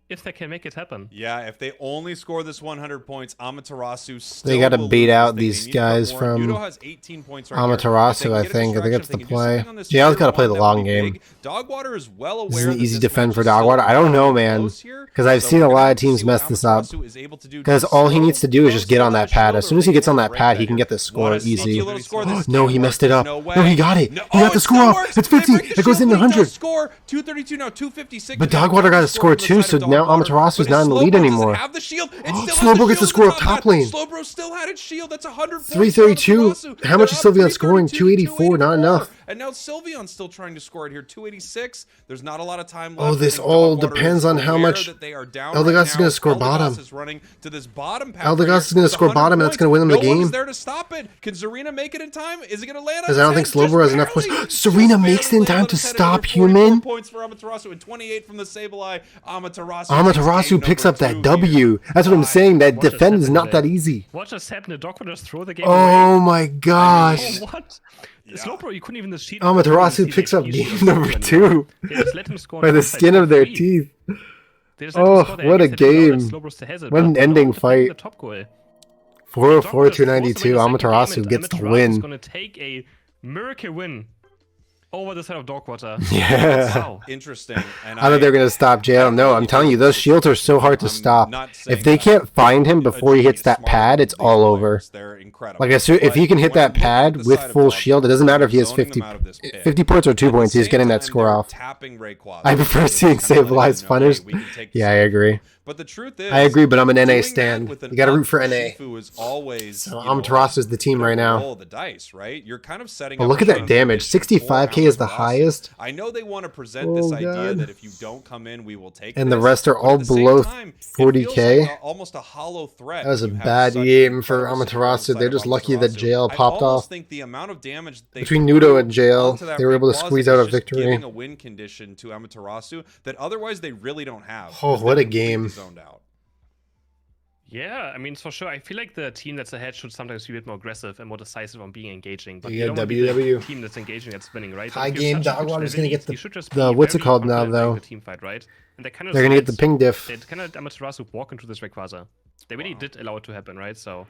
If they can make it happen. Yeah, if they only score this 100 points, Amaterasu still They got to will beat lose. out They these need to put guys more. from Nudo has 18 points right here. If Amaterasu, they I can get a think. I think distraction, that's if they the can do play. something on this JL's tier got to play one, the that would long be game. big. Dogwater is well This is aware an that easy this defend match for is still Dogwater. I don't know, man. close here, Because I've so seen we're a gonna lot have of to teams see mess what this up. Amaterasu is able to do. Because all he needs to do is just get on that pad. As soon as he gets on that pad, he can get this score What a sneaky easy. little score. This No, can't he work. messed it There's up. no way. No, he got it. No. He got the it score still up. works. It's They 50. break the It goes shield, into but he does 100. Score 232 now, 256. But Now Dogwater got a score from the too, side so of now Dogwater, Amaterasu is but not in the Slowbro lead doesn't anymore. have the shield. It still has Slowbro the gets the shield score at up the top lane. Slowbro still had its shield. That's 100 points. 332. Amaterasu. How much is They're up Sylveon scoring? 332 to 284, not enough. And now Sylveon's still trying to score it here. 286. There's not a lot of time left. Oh, this I think all Dogwater depends is on how aware much that they are down Eldegoss right is gonna now. score Eldegoss bottom. is running to this bottom path. Eldegoss is gonna score bottom, and that's gonna win them the No one is game. there to stop it. Can Serena make it in time? Is it going to land on Because I don't think his head? Slowbro has enough Just push. barely. Serena Just makes it barely in time landed to on his head. stop 44 Human. points for Amaterasu and 28 from the Sableye. Amaterasu picks up that W. That's what I'm saying. That What just defend is happened not there? that easy. What just happened? The Dogwater just throw the game Oh away? my gosh. Oh, what? Yeah. Slowbro, you couldn't even just cheat. Amaterasu picks up game number 2 They just let him score by in the one fight skin for of their free. teeth. They just let him Oh, score there. what I a guess they didn't know that game. Slowbro still has it, What but an no, ending it's taking fight. The top goal. 404 Dogwater just forced them in 292. the second game, Amaterasu and gets the Amaterasu is win. going to take a miracle win over the side of Dogwater. Yeah. Wow. Interesting. And I thought they were going to stop jail. No, I'm telling you, those shields are so hard to stop. If they can't find him before he hits that pad, it's all over. They're incredible. Like, if he can hit that pad with full shield, it doesn't matter if he has 50 points or 2 points. He's getting that score off. I prefer seeing Sableye's punished. Yeah, I agree. But the truth is, I agree, but I'm an NA doing stan. that with an You got to root up for NA. Shifu is always, So you know, Amaterasu is the team a bit of right a now. roll of the dice, right? You're kind of setting But up look a at that game damage. condition for 65k is the Amaterasu. highest. I know they want to present this idea that if you don't come in, we will take And the this, rest are but all at the same below time, it 40K. feels like almost a hollow threat. That was a when you have bad such game for incredible support Amaterasu. on the They're side just of lucky that Amaterasu. JL I popped almost off. think the amount of damage that they Between threw Nudo and JL, onto that they were able to Rayquaza squeeze is out a just victory. giving a win condition to Amaterasu that otherwise they really don't have. Oh, because what they're a game. completely zoned out. Yeah, I mean, for sure. I feel like the team that's ahead should sometimes be a bit more aggressive and more decisive on being engaging. But You you got don't want to be WW. the team that's engaging that's winning, right? High But if you have game, such a huge Dogwater's level gonna lead, get you should just the be what's it very called now, confident playing though? the team fight, right? And they kind of They're going to get the ping diff. They kind of Amaterasu walk into this Rayquaza. They really did allow it to happen, right? So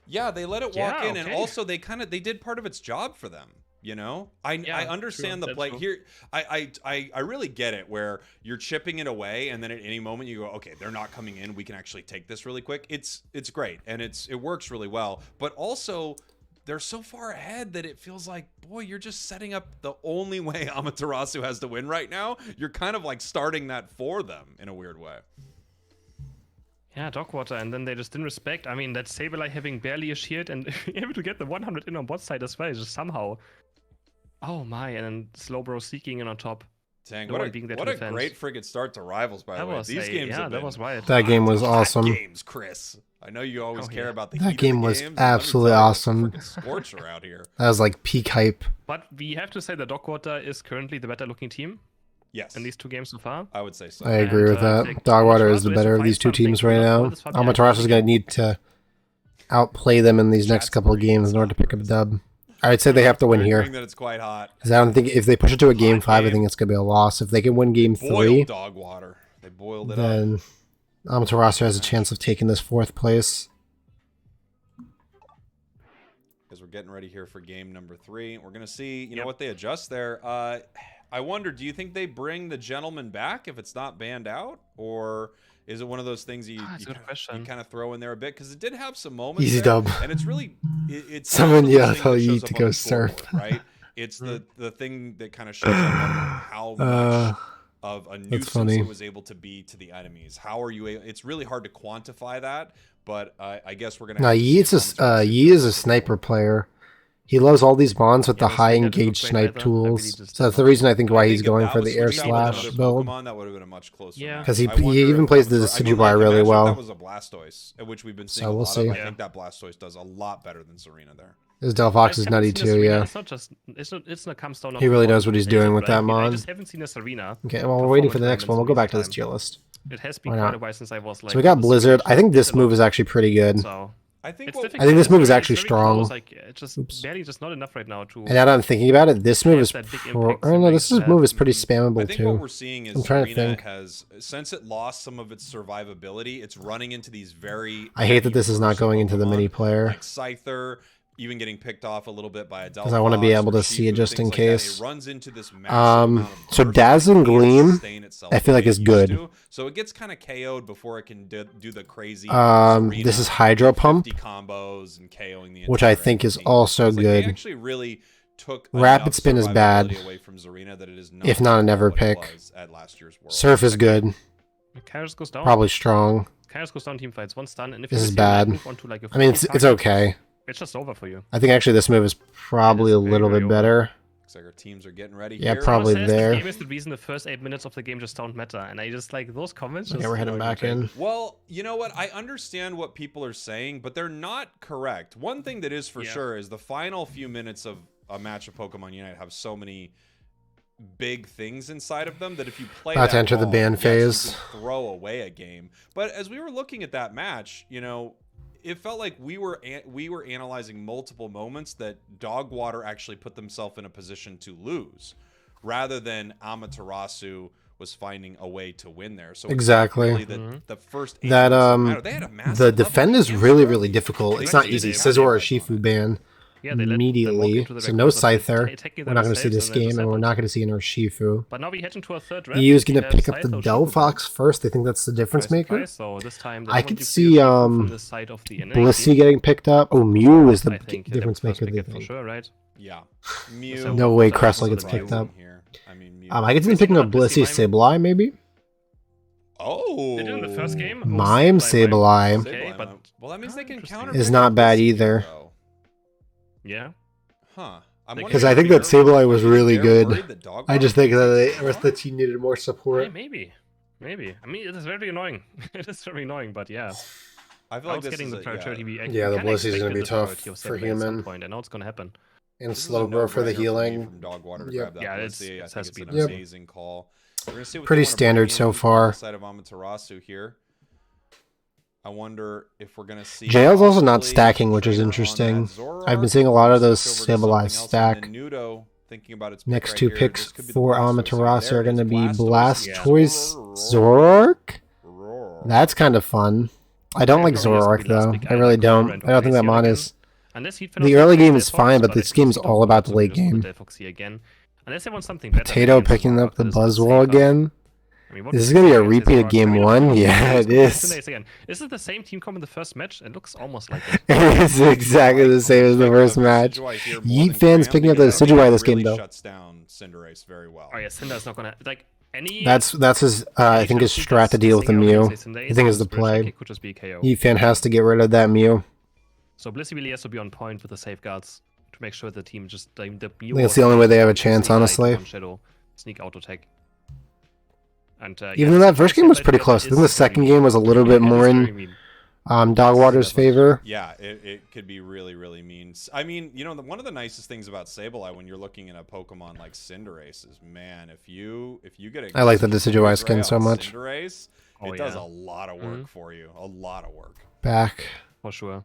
Yeah, they let it walk in, and also they did part of its job for them. You know, I understand the play true. here. I really get it where you're chipping it away, and then at any moment you go, okay, they're not coming in. We can actually take this really quick. It's great, and it works really well. But also, they're so far ahead that it feels like, boy, you're just setting up the only way Amaterasu has to win right now. You're kind of like starting that for them in a weird way. Yeah, Dogwater, and then they just didn't respect. I mean, that Sableye having barely a shield and able to get the 100 in on bot side as well, just somehow. Oh my, and then Slowbro seeking in on top. Dang, No what one a, being there what to a defend. great friggin' start to Rivals, by the way. These games have that been was wild. That game was hot awesome. games, Chris. I know you always care about the That heat game of the was games, and let me absolutely tell you, it's a awesome. frickin' scorcher out here. That was like peak hype. But we have to say that Dogwater is currently the better looking team Yes, in these 2 games so far. I would say so. I agree with that. like, Dogwater is Amaterasu the has better to of these find 2 teams something right to now. pull this fucking Amaterasu is out. going to need to outplay them in these next couple of games in order to pick up a dub. I'd say they have to win They're here. agreeing that it's quite hot. 'Cause I don't think if they push it to a game Hot 5, I game. think it's going to be a loss. If they can win game 3, Boiled Dogwater. They boiled it up. then Amaterasu has a chance of taking this 4th place. Because we're getting ready here for game number 3. We're going to see, you know what they adjust there. I wonder, do you think they bring the gentleman back if it's not banned out? Or is it one of those things you kind of throw in there a bit? Because it did have some moments Easy there, dub. And it's really... It's Someone not the yelled, thing "Tell that you shows to up go on the surf." scoreboard, right? It's the thing that kind of shows up on how much of a nuisance funny. it was able to be to the enemies. How are you able... It's really hard to quantify that, but I guess we're going to... No, Yi is a sniper player. He loves all these bonds with the high engaged snipe tools. So that's the reason I think why he's going for the air slash build. That would have been a much closer. Yeah. Because he even plays the Decidueye really well. That was a Blastoise, which we've been seeing a lot of. I think that Blastoise does a lot better than Serena there. His Delphox is nutty too, yeah. It's not just it's not comes down. He really knows what he's doing with that mod. I just haven't seen a Serena. Okay, well we're waiting for the next one. We'll go back to this tier list. It has been quite a while since I was like. So we got Blizzard. I think this move is actually pretty good. So I think this move is actually strong. Like, it's just barely just not enough right now to. And now that I'm thinking about it, this move is move is pretty spammable I think too. what we're seeing is Serena has, since it lost some of its survivability, it's running into these very. I hate that this is not going into the mini player. Like Scyther, even getting picked off a little bit by a Delphox. Because I want to be able to see it just in case. It runs into this so Dazzling Gleam, I feel like is good. So it gets kind of KO'd before it can do the crazy. This is Hydro Pump, combos and KOing the which I think is also good. They actually really took Rapid Spin is bad, away from Zarina that it is not if not a never pick. At last year's World. Surf is good. Kairos goes down. Probably strong. Kairos goes down. Team fights 1 stun, and if this is bad. I mean, it's okay. It's just over for you. I think actually this move is probably a little bit better. Looks like our teams are getting ready. Yeah, here. probably there. The game is the reason the first 8 minutes of the game just don't matter, and I just like those comments. Yeah, we're heading back in. Well, you know what? I understand what people are saying, but they're not correct. One thing that is for sure is the final few minutes of a match of Pokemon Unite have so many big things inside of them that if you play about to enter the ban phase, you can throw away a game. But as we were looking at that match, you know, it felt like we were analyzing multiple moments that Dogwater actually put themselves in a position to lose, rather than Amaterasu was finding a way to win there. So exactly, really the first that the defend is really difficult. It's not easy. Scizor or Shifu ban immediately, so no Scyther. We're not going to see this game, and we're not going to see an Urshifu. But now we head into a third round. EU's going to pick up the Delphox first. They think that's the difference maker. So this time I could see Blissey getting picked up. Oh, Mew is the difference maker. They think. For sure, right? Yeah, Mew. No way Cressel gets picked up. I could see them picking up Blissey, Sableye, maybe. Oh, they did in the first game. Mime Sableye. Okay, but well, that means they can counter. Is not bad either. Yeah. Huh. Because I think that Sableye was really good. I just think that the rest of the team needed more support. Yeah, maybe. I mean, it is very annoying. It is very annoying, but yeah. I feel like this getting is the priority. Yeah, the Blissey is going to be tough for human. I know it's going to happen. And Slowbro for the healing. Yep. Yeah, it has to be an amazing call. We're gonna see what pretty standard so far. Side of Amaterasu here. I wonder if we're gonna see. JL's also not stacking, which is interesting. I've been seeing a lot of those stabilized stack. Next 2 picks for Amaterasu are going to be Blastoise, Zoroark. That's kind of fun. I don't like Zoroark though. I really don't. I don't think that mod is Unless The early game is fine, but this game's all about the late game. Again. Unless they want something better. Potato picking up the Buzzwole again. I mean, Is this going to be a repeat of game 1? Yeah, it is. This is the same team comp in the first match. It looks almost like it. It's exactly the same as the first match. Yeet fans picking up the Decidueye this game, though. Shuts down Cinderace very well. Oh yeah, Cinder's not gonna like any. That's his. I think his strat to deal with the Mew. I think is the play. Yeet fan has to get rid of that Mew. So Blissey really has to be on point with the safeguards to make sure the team just the Mew. I think it's the only way they have a chance, honestly. Shadow, sneak auto tech. And, even though that first game was pretty close, I think the second game was a little bit more in Dogwater's favor. Yeah, it could be really, really mean. I mean, you know, one of the nicest things about Sableye when you're looking at a Pokemon like Cinderace is, man, if you get a I like the Decidueye skin so much. Cinderace, it does a lot of work for you. A lot of work. Back. For sure.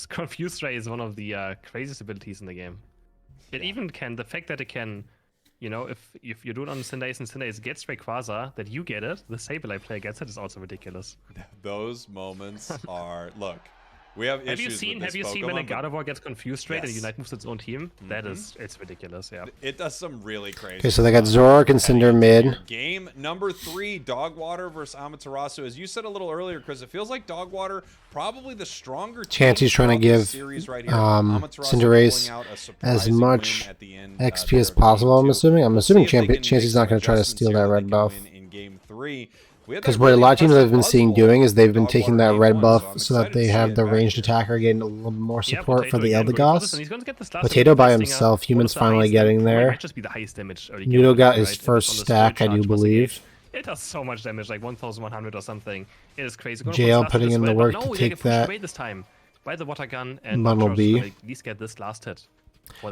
Confuse Ray is one of the craziest abilities in the game. It even can, the fact that it can, you know, if you do it on Cinderace and Cinderace gets Rayquaza, that you get it, the Sableye player gets it, is also ridiculous. Those moments are, look, we have issues with this Have you seen when a Gardevoir gets Confused Ray and Unite moves its own team? That is, it's ridiculous, yeah. It does some really crazy Okay, so they got Zoroark and Cinder mid. Game number 3, Dogwater versus Amaterasu. As you said a little earlier, Chris, it feels like Dogwater probably the stronger team. Chansey's trying to give right Cinderace as much XP as possible, I'm assuming. I'm assuming Chansey's not going to try to steal that red buff. In game 3. Because what a lot of teams have been seeing doing is they've been taking that red buff so that they have the ranged attacker getting a little more support for the Eldegoss. Potato by himself, humans finally getting there. Nudo got his first stack, I do believe. It does so much damage, like 1,100 or something. It is crazy. JL putting in the work to take that. By the water gun and Bumblebee. at least get this last hit.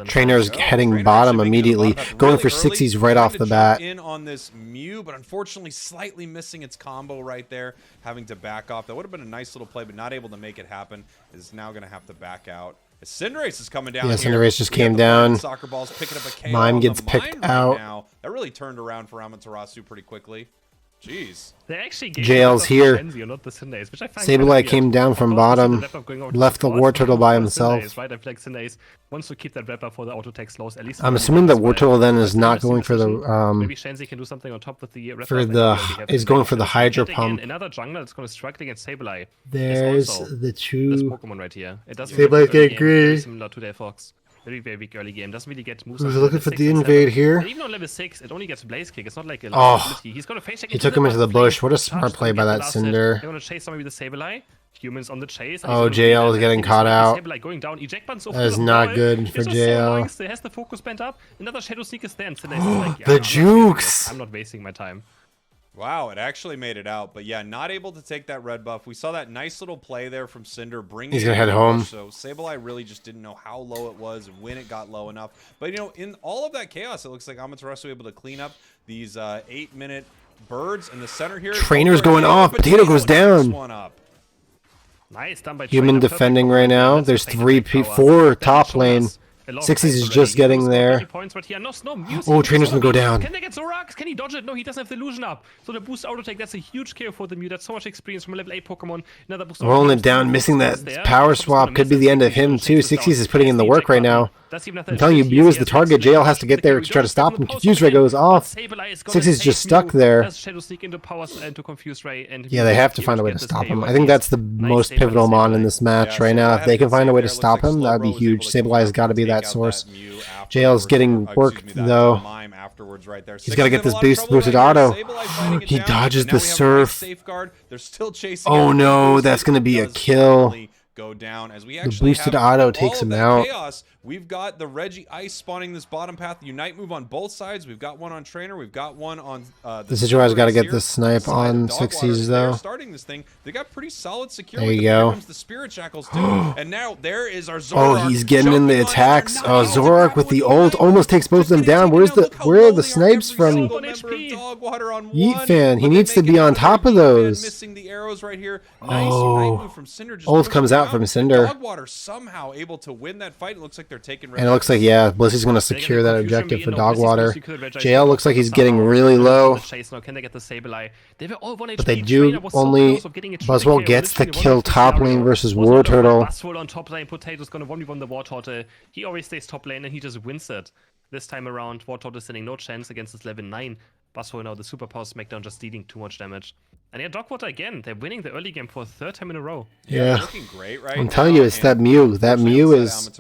Trainer's heading bottom immediately, going for 60s right off the bat. In on this Mew, but unfortunately slightly missing its combo right there, having to back off. That would have been a nice little play, but not able to make it happen. Is now going to have to back out. Cinderace is coming down. Yeah, Cinderace just came down. Soccer balls picking up a KO. Mime gets picked out. Now. That really turned around for Amaterasu pretty quickly. Jeez. JL's here. Sableye came down from bottom, left the War Turtle by himself. Wants to keep that red buff for the auto tech slows. At least I'm assuming the War Turtle then is not going for the maybe Chansey can do something on top with the is going for the Hydro Pump. Another jungler that's going to struggle against Sableye. There's the two. This Pokemon right here. It doesn't Sableye's getting greedy. Similar to their Fox. Very, very weak early game. Doesn't really get moves. Who's looking for the invade here? Even on level 6, it only gets Blaze Kick. It's not like a He's going to face check. He took him into the bush. What a smart play by that Cinder. They're going to chase somebody with the Sableye. Humans on the chase. Oh, JL is getting caught out. Going down. That is not good for JL. He has the focus bent up. Another Shadow Sneak is there. And like, the jukes! I'm not wasting my time. Wow, it actually made it out, but yeah, not able to take that red buff. We saw that nice little play there from Cinder. He's gonna head home. So Sableye really just didn't know how low it was and when it got low enough. But you know, in all of that chaos, it looks like Amaterasu able to clean up these 8-minute birds in the center here. Trainer's going off. Potato goes down. Nice done by Human defending right now. There's 4 top lane. 60s is just getting there. Oh, Trainer's gonna go down. Can they get Zoroark? Can he dodge it? No, he doesn't have the illusion up. So the boost auto take, that's a huge KO for the Mew. That's so much experience from a level 8 Pokemon. Another boost rolling it down, missing that power swap. Could be the end of him too. 60s is putting in the work right now. I'm telling you, Mew is the target. JL has to get there to try to stop him. Confuse Ray goes off. 60s is just stuck there. Yeah, they have to find a way to stop him. I think that's the most pivotal mon in this match right now. If they can find a way to stop him, that would be huge. Sableye has got to be that source. JL's getting worked though. He's got to get this boosted auto. He dodges the surf. Oh no, that's going to be a kill. Go down as we the boosted auto takes him out. Chaos. We've got the Reggie Ice spawning this bottom path. Unite move on both sides. We've got one on Trainer. We've got one on the Decidueye's got to get the snipe on 60s though. Starting this thing, they got pretty solid security. There you go. The Spirit Shackles too. And now there is our Zoroark. Oh, he's getting in the attacks. Oh, Zoroark with the ult almost takes both of them down. Where are the snipes from Yeet fan? He needs to be on top of those. Missing the arrows right here. Oh, ult comes out shot from Cinder. DOGWATER somehow able to win that fight. It looks like they're taking. And it looks like, yeah, Blissy's going to secure that objective for DOGWATER. JL looks like he's getting really low. But they do only... Buzzwole gets the kill top lane versus War Turtle. Buzzwole on top lane, Potato's going to 1v1 the War Turtle. He always stays top lane and he just wins it. This time around, War Turtle is standing no chance against this level 9. Buzzwole now, the superpower smackdown, just dealing too much damage. And yeah, DOGWATER again, they're winning the early game for a 3rd time in a row. Yeah. Looking great right I'm telling you, it's that Mew. That Mew is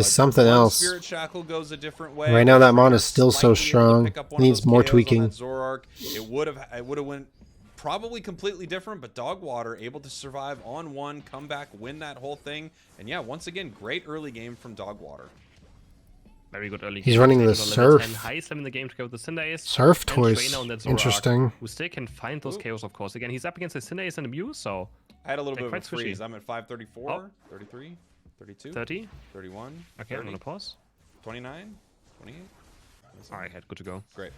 something else. Spirit Shackle goes a different way. Right now, that mon is still so strong. Needs more tweaking. It would have went probably completely different, but DOGWATER able to survive on 1, come back, win that whole thing. And yeah, once again, great early game from DOGWATER. Very good early. He's running the Surf. Highest in the game to go with the Cinderace. Surf toys. Interesting. Who still can find those KOs, of course. Again, he's up against the Cinderace and the Mew, so... I had a little bit of a freeze. I'm at 534, 33, 32, 30, 31, okay, 30, I'm gonna pause. 29, 28. Alright, good to go. Great.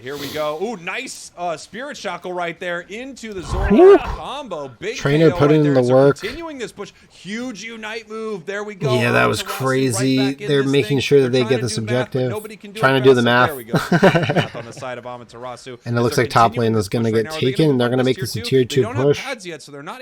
Here we go. Ooh, nice Spirit Shackle right there into the Zoroark combo. Big Trainer KO putting right in there. the So work. Continuing this push. Huge Unite move. There we go. Yeah, that was crazy. They're making sure that they get this objective. Trying to do the math. There we go. Math on the side of AMATERASU. And it looks like top lane is going to get taken. And they're going to make this a tier 2 push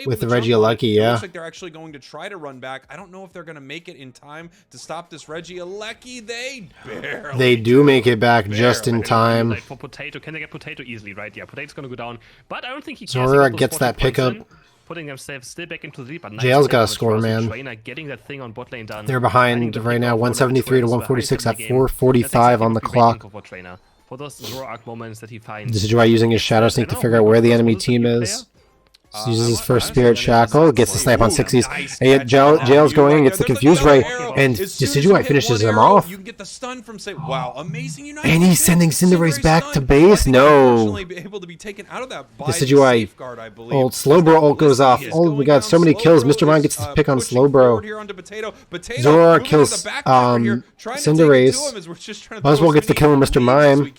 with the Regieleki, yeah. Looks like they're actually going to try to run back. I don't know if they're going to make it in time to stop this Regieleki. They barely. They do make it back just in time. Like for Potato, can they get Potato easily, right? Yeah, Potato's gonna go down, but I don't think he cares. Zoroark gets that pickup. Putting themselves still back into the lead, but JL's got a score, man. Trainer getting that thing on bot lane done. They're behind right now, 173 to 146 at 4:45 on the clock. For those Zoroark moments that he finds. This is why using his Shadow Sneak to figure out where the enemy team is. Uses his first Spirit Shackle, gets the snipe on 60s. And yet JL's going and gets the Confuse Ray, and Decidueye finishes him off. You can get the stun from say, wow, amazing Unite. And he's sending Cinderace back to base. No. Able to be taken out of that by Decidueye. Old Slowbro ult goes off. Oh, we got so many kills. Mr. Mime gets the pick on Slowbro. Zoroark kills Cinderace. Buzzwole gets the kill on Mr. Mime.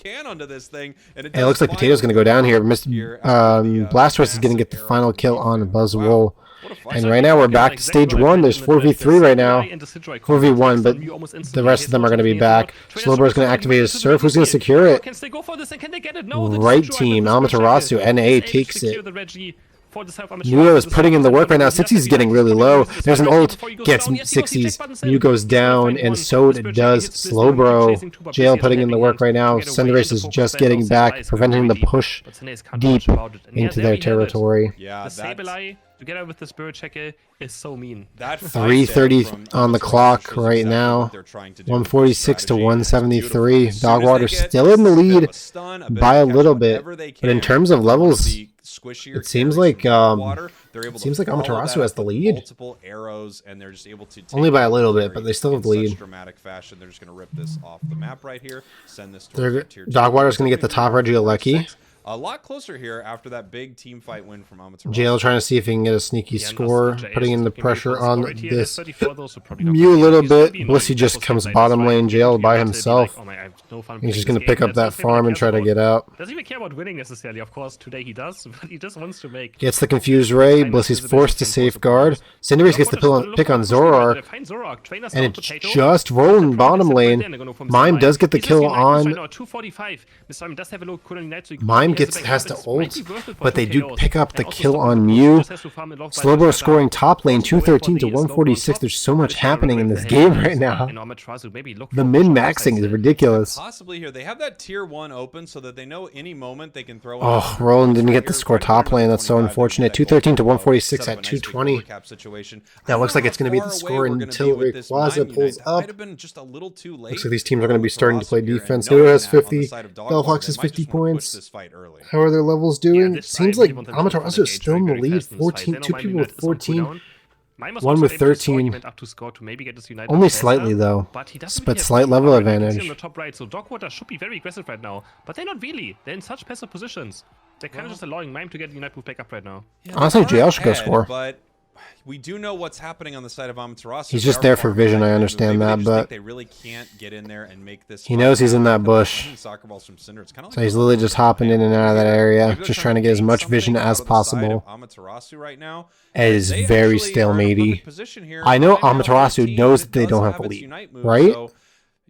And it looks like Potato's going to go down here. Blastoise is going to get the final kill on Buzzwole. And right now we're back to stage 1. There's 4v3 right now. 4v1, but the rest of them are going to be back. Slowbro's going to activate his Surf. Who's going to secure it? Right team. AMATERASU. NA takes it. Mew is putting in the work right now. 60s is getting really low. There's an ult. Gets 60s. Mew goes down, and so does Slowbro. JL putting in the work right now. Cinderace is just getting back, preventing the push deep into their territory. Yeah, the Sableye together with the Spirit Shackle is so mean. 3:30 on the clock right now. 146 to 173. DOGWATER still in the lead by a little bit, but in terms of levels, it seems like AMATERASU has the lead. Multiple arrows, and they're just able to only by a little bit, but they still have the lead. Dramatic fashion. They're just going to rip this off the map right here. Send this. DOGWATER's going to get the top Regieleki. A lot closer here after that big team fight win from AMATERASU. JL trying to see if he can get a sneaky score, putting in the pressure on this Mew a little bit. Blissey just comes bottom lane, JL by himself. He's just going to pick up that farm and try to get out. Doesn't even care about winning necessarily. Of course, today he does, but he just wants to make. Gets the Confused Ray. Blissey's forced to safeguard. Cinderace gets the pick on Zoroark. And it's just rolling bottom lane. Mime does get the kill on. Mime has to ult, but they do pick up the kill on Mew. Slowbro scoring top lane, 213 to 146. There's so much happening in this game right now. The min-maxing is ridiculous. Possibly here. They have that tier 1 open so that they know any moment they can throw. Oh, Roland didn't get the score top lane. That's so unfortunate. 213 to 146 at 220. That looks like it's going to be the score until Rayquaza pulls up. Looks like these teams are going to be starting to play defense. Nudo has 50. Bellfox has 50 points. How are their levels doing? Seems like AMATERASU is still in the lead. 14, 2 people with 14. One with 13. Only slightly though, but slight level advantage. So DOGWATER should be very aggressive right now, but they're not really. They're in such passive positions. They're kind of just allowing Mime to get Unite move back up right now. Honestly, JL should go score. But we do know what's happening on the side of Amaterasu. He's just there for vision, I understand that, but they really can't get in there and make this. He knows he's in that bush. Soccer balls from Cinder. It's kind of so he's literally just hopping in and out of that area, just trying to get as much vision as possible. Amaterasu right now. It is very stalematey. I know Amaterasu knows that they don't have to lead, right?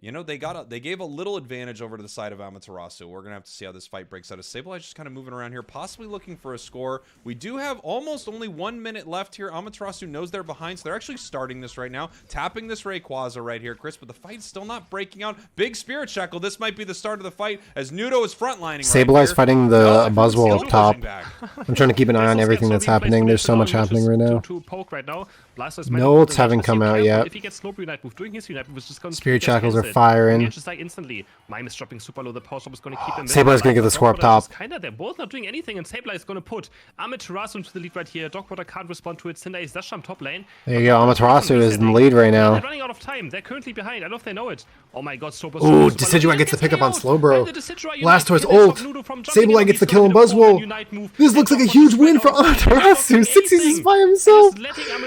You know, they gave a little advantage over to the side of Amaterasu. We're going to have to see how this fight breaks out. Sableye just kind of moving around here, possibly looking for a score. We do have almost only 1 minute left here. Amaterasu knows they're behind, so they're actually starting this right now. Tapping this Rayquaza right here, Chris, but the fight's still not breaking out. Big Spirit Shackle. This might be the start of the fight as Nudo is frontlining Sableye's fighting the Buzzwole up top. I'm trying to keep an eye on everything that's happening. There's so much happening right now. No ults haven't come out yet. Spirit Shackles are firing. Just like instantly, Mime is dropping super low. The power stop is going to keep him. Sableye's going to get the score up top. They're both not doing anything, and Sableye is going to put Amaterasu into the lead right here. DOGWATER can't respond to it. Cinder is dash top lane. There you go. Amaterasu is in the lead right now. They're running out of time. They're currently behind. I don't know if they know it. Oh my god, Slow. Ooh, Decidueye gets the pickup on Slowbro. Blastoise ult. Sableye gets the kill on Buzzwole. This looks like a huge win for Amaterasu. 60s is by himself.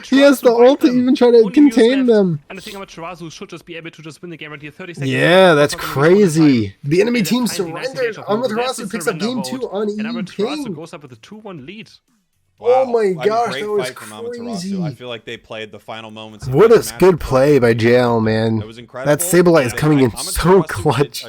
He has the ult to even try to contain them. And I think Amaterasu should just be able to just win the game right here. 30 seconds. Yeah, that's crazy. The enemy team surrendered. Amaterasu picks up game 2 on and Amaterasu EP. goes up with a 2-1 lead. Wow. Oh my gosh, great that was fight from crazy. Amaterasu. I feel like they played the final moments. What a good play by JL, man. It was incredible. That Sableye is coming in so clutch.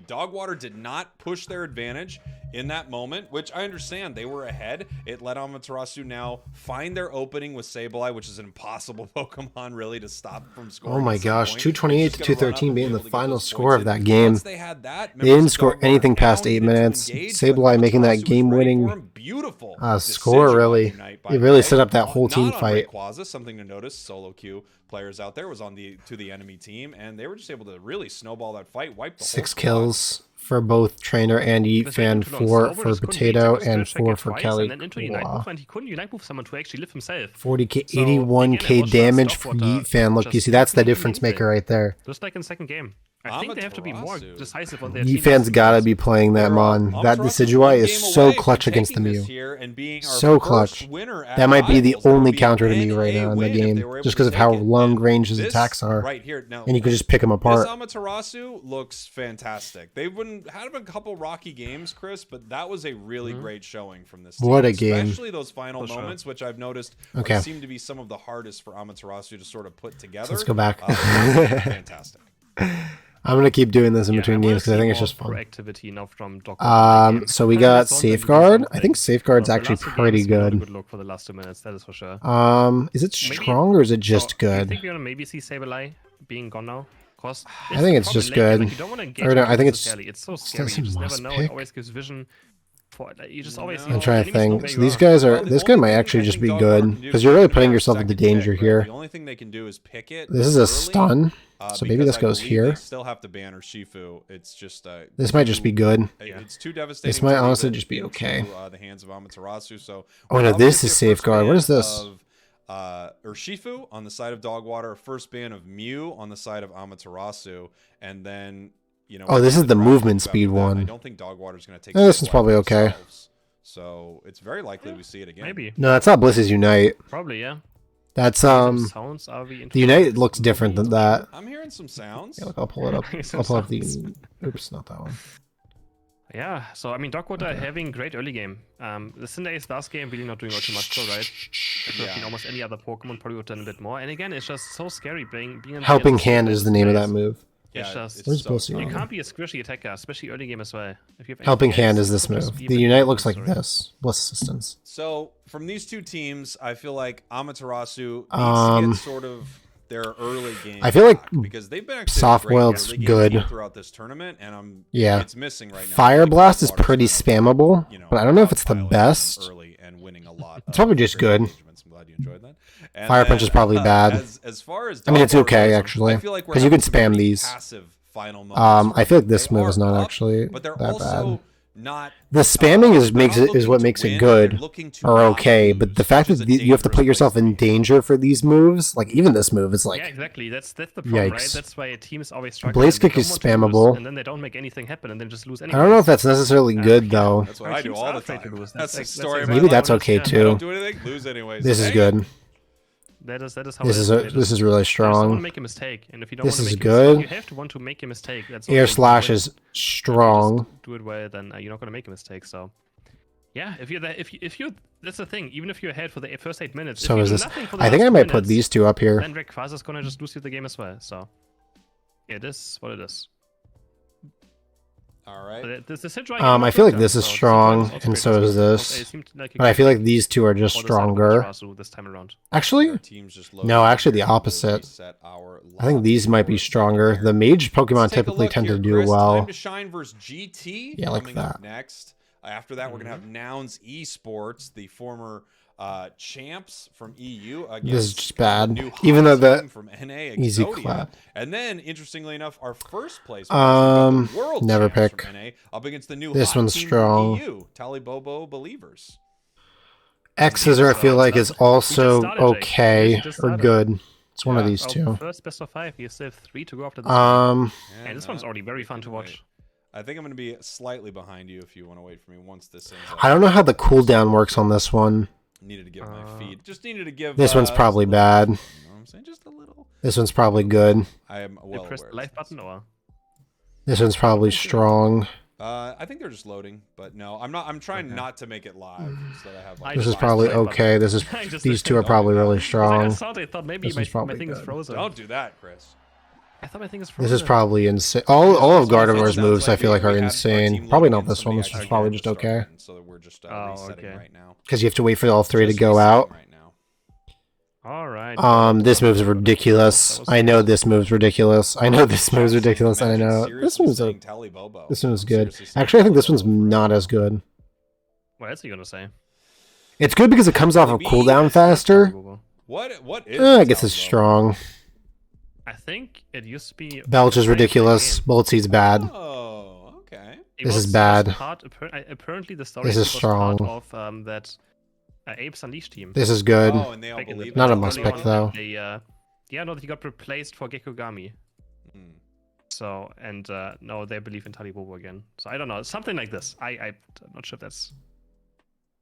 DOGWATER did not push their advantage in that moment, which I understand. They were ahead. It let Amaterasu now find their opening with Sableye, which is an impossible Pokemon really to stop from scoring. Oh my gosh, 228 to 213 being the final score of that Once game. they had that, They didn't score anything past 8 minutes. Sableye making that game-winning score, really. It really set up that whole team fight. Rayquaza, something to notice, solo queue players out there was on the enemy team, and they were just able to really snowball that fight, wipe the 6 whole kills for both Trainer and Eatfan, 4 for Potato, and 4 for Kelly. And then into Unite Move, and he couldn't Unite Move someone to actually live himself. 40k, 81k damage for Eatfan. Look, you see, that's the difference maker right there. Just like in second game. I think they have to be more decisive on their Eatfan's gotta be playing that Mon. That Decidueye is so clutch against the Mew. So clutch. That might be the only counter to Mew right now in the game, just because of how long range his attacks are. Right here, now, and you can just pick him apart. This Amaterasu looks fantastic. They've had a couple rocky games, Chris, but that was a really great showing from this team. What a game. Especially those final moments, which I've noticed seem to be some of the hardest for Amaterasu to sort of put together. Let's go back. Fantastic. I'm gonna keep doing this in between games because I think it's just fun. Now from so we got Safeguard. I think Safeguard's actually pretty good. Good look for the last 2 minutes, that is for sure. Is it strong or is it just good? I think we're gonna maybe see Sableye being gone now. I think it's just good. Like, you don't want to engage I think it's so scary. You just never know. It always gives vision. You just always. I'm trying to think. So these guys are. This guy might actually just be good because you're really putting yourself into danger here. The only thing they can do is pick it. This is a stun. So maybe this goes here. Still have to ban Urshifu. It's just this might just be good. It's too devastating. This might honestly just be okay. The hands of Amaterasu. So oh no, this is Safeguard. What is this? Urshifu on the side of DOGWATER, first ban of Mew on the side of Amaterasu, and then oh, this is the movement speed one. I don't think DOGWATER's going to take. This one's probably okay. So it's very likely we see it again. Maybe. No, that's not Bliss's Unite. Probably, yeah. That's the Unite looks different than that. I'm hearing some sounds. Yeah, look, I'll pull it up. I'll pull up the. Oops, not that one. Yeah, so I mean, DOGWATER having great early game. The Cinderace last game really not doing all too much, so right? It could have been almost any other Pokemon, probably would have done a bit more. And again, it's just so scary being in Helping Hand is the name of that move. It's just you can't be a squishy attacker, especially early game as well. If you have Helping Hand is this move. The Unite looks like this. Bliss Assistance. So from these two teams, I feel like Amaterasu needs to get sort of their early game. I feel like because they've been actually Soft Boiled's good throughout this tournament, and it's missing right now. Fire Blast is pretty spammable, but I don't know if it's the best. Early and winning a lot. It's probably just good. I'm glad you enjoyed that. And Fire Punch is probably bad. As far as I mean, it's okay actually because you can spam these. I feel like this move is not actually that bad. The spamming is what makes it good or okay, but the fact that you have to put yourself in danger for these moves, like even this move, is like exactly. That's the problem, right? That's why a team is always struggling. Blaze Kick is spammable, and then they don't make anything happen, and then just lose. I don't know if that's necessarily good though. That's what I do all the time. That's the story. Maybe that's okay too. Don't do anything, lose anyways. This is good. That is how This it is is. this is really You just don't want to strong. make a mistake, and if you don't This want to is make a mistake, good. you have to want to make a mistake. That's Air okay. You slash win. is If you strong. just do it well, then you're not going to make a mistake. So, yeah, if you're that's the thing. Even if you're ahead for the first 8 minutes, So if you is do this? nothing for the I think last I might 2 put minutes, these two up here. then Rayquaza's gonna just lose you the game as well. So, it is what it is. All right. But the Sidra I feel like this is strong, and so is this. But I feel like these two are just stronger. this time around. Actually, Our team's just no, loading actually the here. We'll opposite. reset our I think these might be lobby stronger. here. The mage Pokemon Let's take a typically look tend here, to do Chris. Time well. to shine versus GT. Yeah, like coming up that. next. After that, we're gonna have Nouns Esports, the former champs from EU. Against This is just bad. new Even though hot the team from NA easy Exodia. clap. And then, interestingly enough, our first place the world never champs pick. from NA up against the new This hot one's team strong. from EU, Talibobo Believers. X Scissor I feel like is also started, Jake. okay Just or started. good. It's one of Yeah. these two. First best of 5. You still have 3 to go after this one. And this one's that- already very fun to watch. I think I'm going to be slightly behind you if you want to wait for me once this ends. I don't know how the cooldown works on this one. Needed to give my feed. Just needed to give. This one's probably just a little- bad. You know what I'm saying? Just a little. This one's probably good. I am You well press the aware. live button or? This one's probably strong. I think they're just loading, but no, I'm not. I'm trying not to make it live so that I have. Like, This is I probably just- okay. This is I just- these two are probably really I strong. saw they thought maybe This one's my probably thing is good. frozen. Don't do that, Chris. I thought my thing is frozen. This is probably insane. All of So it Gardevoir's sounds moves I like feel like we are had our insane. team Probably loading not this and one. This somebody one's probably actually just had to start okay. again, so that we're just Oh, resetting okay. right now. Because you have to wait for all three to Just go resetting out. right now. All right. This move's ridiculous. I know this move's ridiculous. I know this move's ridiculous, and I know this move's this one's good. Actually, I think this one's not as good. What else are you gonna say? It's good because it comes off of cooldown faster. What is? I guess it's strong. I think it used to be. Belch is ridiculous. Bullet Seed's bad. Oh, okay. It This is was bad. Apparently, the story This is was strong. part of that Apes Unleashed team. This is good. Oh, and they all Back in the believe Not it. a must early pick, on, though. They, yeah, no, he got replaced for Gekogami. Hmm. So, and no, they believe in Talibobo again. So I don't know, something like this. I'm not sure if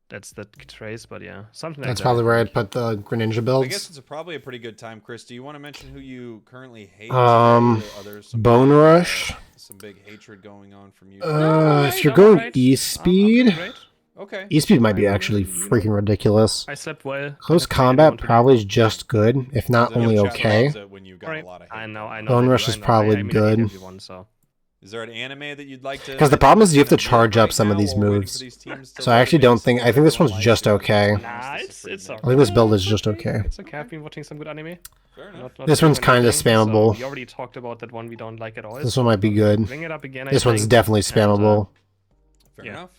that's the trace, but yeah, something like That's that. probably where I'd put the Greninja I builds. guess it's probably a pretty good time, Chris. Do you want to mention who you currently hate? Others, Bone Rush. Some big hatred going on from you. If you're going E-Speed, Okay. E-Speed might be actually freaking ridiculous. I slept well. Close combat probably is just good, if not only okay. When you got a lot of hate. I know. Bone they Rush do, is I know. probably I mean, I hate good. everyone, so. Is there an anime that you'd like to? Because the problem is you have to charge up right some of now these while we're waiting moves. for these teams to So I load actually in? don't So think. I think this one's everyone just likes it. okay. Nah, This is it's pretty alright. I think this build is just okay. It's okay. I've been watching some good anime. Fair enough. This one's kinda spammable. We already talked about that one we don't like at all. This one might be good. Bring it up again. This one's definitely spammable. Fair Yeah. enough.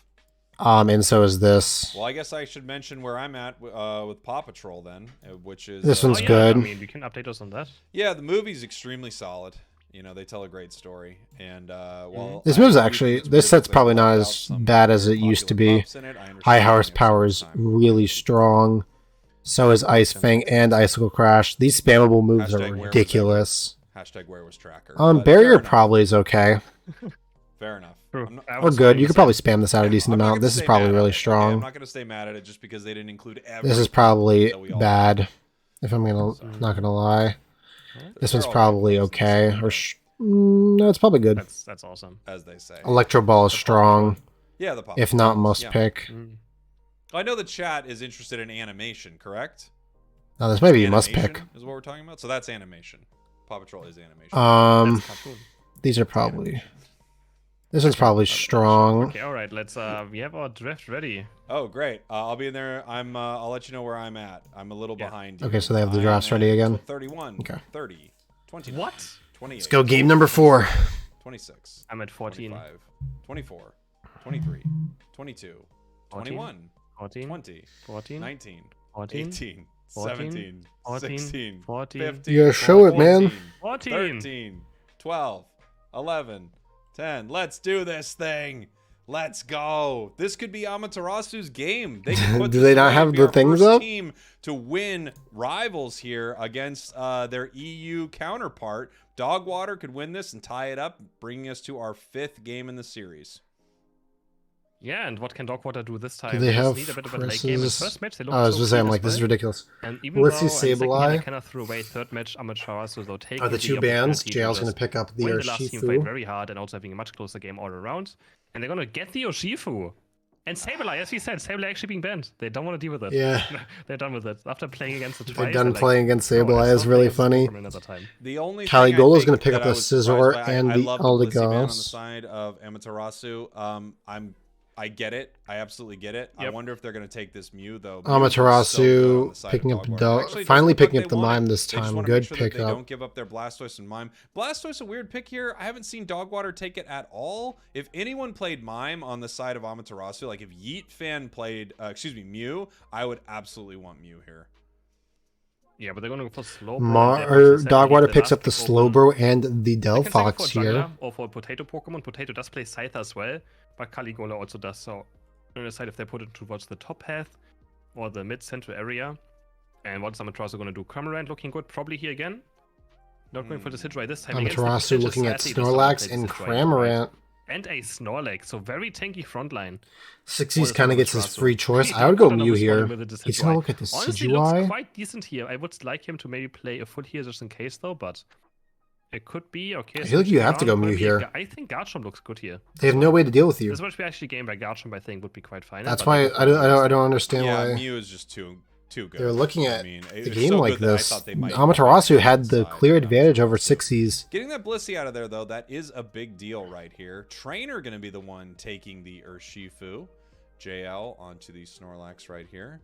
And so is this. Well, I guess I should mention where I'm at with Paw Patrol then, which is This one's Oh, yeah, good. I mean, we can update us on that. Yeah, the movie's extremely solid. You know, they tell a great story, and well, This I move's agree actually. it's This weird set's that they probably not left as out some bad as it used to popular be. buffs in it. I understand High they horsepower is have some really strong. So is Ice Fang and Icicle Crash. These spammable moves Hashtag are where was ridiculous. Hashtag where was tracker. but Barrier fair enough. probably is okay. Fair enough. True. I'm not- I Or was good. going You to could say- probably spam this out a decent I'm not amount. gonna This is stay probably mad at really it, okay? I'm strong. not going to stay mad at it just because they didn't include every. This is probably that we all bad. If I'm not gonna lie, this one's probably okay. Or no, it's probably good. That's awesome. as they say. Electro Ball is strong, Yeah, the pop. if not must Yeah. pick. Mm. I know the chat is interested in animation, correct? Now this might be a must Animation pick. is what we're talking about. So that's animation. Paw Patrol is animation. That's cartoon. These are probably. This one's probably strong. Okay, all right. Let's. We have our draft ready. Oh, great. I'll be in there. I'll let you know where I'm at. I'm a little Yeah. behind you. Okay, so they have the I'm drafts ready at again? 31, Okay. 30, 29, What? 28. Let's go game number 4. 26. I'm at 14. 25, 24, 23, 22, 21, 14. 20, 14. 19, 14. 18, 14, 17, 14, 16, 14, 15, You gotta show it, man. 14. 13, 12, 11, 10. Let's do this thing. Let's go. This could be Amaterasu's game. They can put Do this they not away have and be the our things first up? team to win rivals here against their EU counterpart. Dogwater could win this and tie it up, bringing us to our 5th game in the series. Yeah, and what can DOGWATER do this time? Do they have just need a bit of a late game. In presses? first match, they looked I was so just saying, clean like, as this is well. ridiculous. And even Let's see though in second game Sableye. they cannot throw away third match AMATERASU, though taking Are the two bans? JL's going to pick up the win the last team fight Urshifu. very hard and also having a much closer game all around. And they're going to get the Urshifu. And Sableye, as we said, Sableye actually being banned. They don't want to deal with it. Yeah. They're done with it. After playing against it twice. They're done like, playing against "Oh, Sableye let's is not really play funny. from another time." The only Caligula's thing I gonna think pick up that I the was Scizor surprised by, and I the love Blissey ban on the Aldegos. side of Amaterasu. I get it. I absolutely get it. I Yep. wonder if they're going to take this Mew though. Amaterasu picking up finally picking up the Mime this They just time. wanna Good make sure that they pickup. don't give up their Blastoise and Mime. Blastoise a weird pick here. I haven't seen DOGWATER take it at all. If anyone played Mime on the side of Amaterasu, like if Yeet fan played, Mew, I would absolutely want Mew here. Yeah, but they're going to go for Slowbro. DOGWATER picks up the Slowbro and the Delphox here. Or for a Potato Pokemon. Potato does play Scyther as well, but Caligula also does. So on the side, if they put it towards the top path or the mid-central area. And what's Amaterasu going to do? Cramorant looking good, probably here again. Not going for the Sidrai this time. Amaterasu looking at Snorlax and Cramorant. And a Snorlax, so very tanky frontline. Sixties kind of gets his free choice. I would go Mew here. He's gonna look at the Honestly, looks Sidrai. quite decent here. I would like him to maybe play a full here just in case though, but it could be okay. I feel like you have to go Mew here. I think Garchomp looks good here. They have no way to deal with you. This would be actually game by Garchomp. I think would be quite fine. That's why I don't understand Yeah, why Mew is just too good. they're looking at the the game like this. Amaterasu had the clear advantage over Sixties. Getting that Blissey out of there, though, that is a big deal right here. Trainer going to be the one taking the Urshifu. JL onto the Snorlax right here.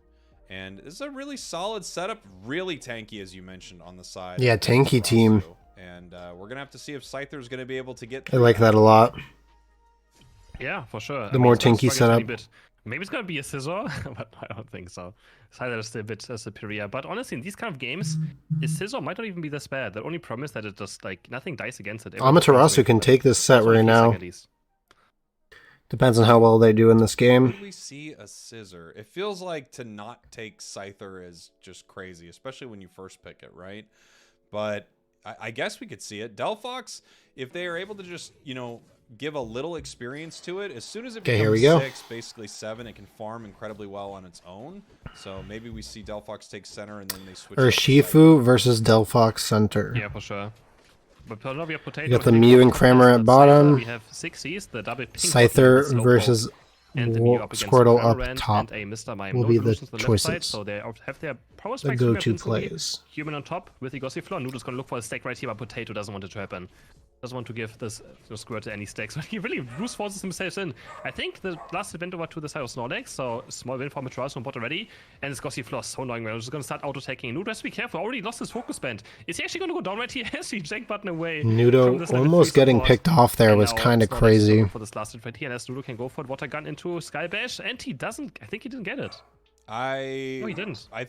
And this is a really solid setup. Really tanky, as you mentioned, on the side. Yeah, tanky team. And we're going to have to see if Scyther is going to be able to get I like that a lot. Yeah, for sure. The more tanky setup. Maybe it's gonna be a Scizor, but I don't think so. Scyther is still a bit superior. But honestly, in these kind of games, a Scizor might not even be this bad. The only problem is that it just like nothing dies against it. Amaterasu can take this set right now. Depends on how well they do in this game. Could we see a Scissor? It feels like to not take Scyther is just crazy, especially when you first pick it, right? But I guess we could see it. Delphox, if they are able to just, you know, give a little experience to it, as soon as it becomes 6, basically 7, it can farm incredibly well on its own. So maybe we see Delphox take center and then they switch. Urshifu versus Delphox center. Yeah, for sure. But now we have Potato. You got the Mew and Cramor at bottom. We have Sixties, the double pink Scyther versus Squirtle up and top a Mr. Mime. will No be the evolutions to choices. Side, so they have their power The spikes. go-to plays. Human on top with the Gossifleur. Noodle's gonna look for a stack right here, but Potato doesn't want it to happen. Doesn't want to give this Squirtle any stacks, but he really Bruce forces himself in. I think the last event over to the side of Snorlax, so small win for Amaterasu on bot already, and it's Gossifleur so annoying. We're just gonna start auto-attacking. Noodle has to be careful. Already lost his focus band. Is he actually gonna go down right here? Has he Jack button away? Nudo almost getting picked off there was kind of crazy. For this last right here, and as Nudo can go for it, water gun into Sky Bash, and he doesn't. I think he didn't get it. No, he didn't. I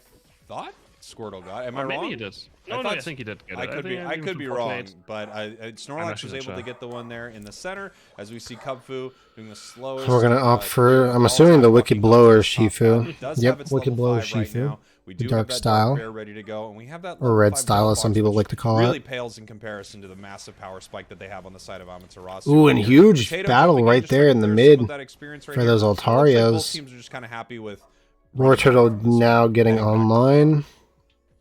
thought Squirtle got it. Am or I maybe wong? he did. No, I think he did get it. I could be wrong, but Snorlax was able to get the one there in the center, as we see Cubfu doing the slowest. We're gonna opt for, I'm assuming, the Wicked Blower Shifu. Yep, Wicked Blower Shifu. We the do dark have that style. Dark Bear ready to go, and we have that Or red level 5 style, as some Delphox, people which like to call really it. pales in comparison to the massive power spike that they have on the side of Amaterasu. Ooh, and huge Potato battle again, right just there in the their mid with that experience right for here. those So it looks like both Altarios. teams are just kind of happy with Roar Turtle now getting online.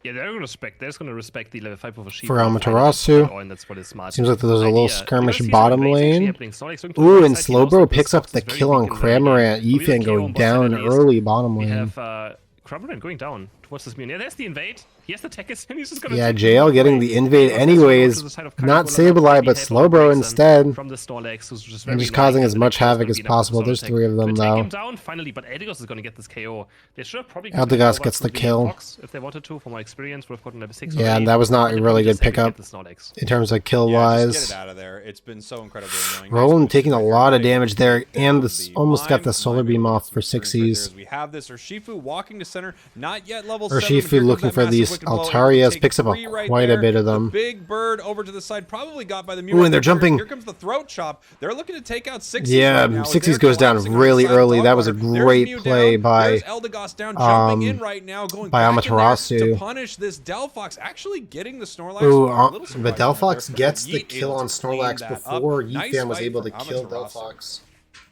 Yeah, they're gonna respect. They're just gonna respect the level 5 of a sheep. For Amaterasu. And that's what is smart. Seems like there's a little skirmish You're gonna see bottom some basic lane. happening. Snorlax looking to Ooh, the and right side. He knows Slowbro that picks this up box the is very kill weak on in the early game. Cramorant. We will Ethan KO on going both sides down at least. early bottom We lane. have Cramorant going down towards this Mew. Yeah, there's the invade. He has the tech, and he's just gonna. Yeah, take JL it getting away. the invade He goes anyways. to the side of Not Caligula, Sableye, maybe but have Slowbro breaks in instead. From the Snorlax, who's just And very just causing light, as and much the Kill's havoc gonna as be enough possible. for There's Snorlax 3 of them to take though. him down finally, but Eldegoss is gonna get this KO. They should have probably Eldegoss gets the kill. Fox, if they wanted to, from my experience, would have gotten level 6 Yeah, already, and that was not but a they really probably good just had to pickup get the Snorlax. in terms of kill Yeah, just wise. get it out of there. It's been so incredibly annoying. Roland taking a Nice lot of position damage there, and this almost got the Mime solar beam able to off get for some experience 60s. right there as we have this Urshifu walking to center, not yet level 7. but Urshifu here comes looking that for massive these wicked blow, able to Altarios, take picks up 3 right quite a there. bit of The them. big bird over to the side, probably got by the Mew. Ooh, right and they're there. jumping. Here comes the throat chop. They're looking to take out 60s Yeah, right now, as 60s they're goes down collapsing on really the side of early. That was a DOGWATER. There's great Mew play down. by, There's Eldegoss down, jumping in right now, going by back in there Amaterasu. to punish this Delphox, actually getting the Snorlax. Ooh, A little surprised but right Delphox there. gets the Yeet kill able on to clean Snorlax that before up. Nice Yeethan was fight able to from kill Amaterasu. Delphox.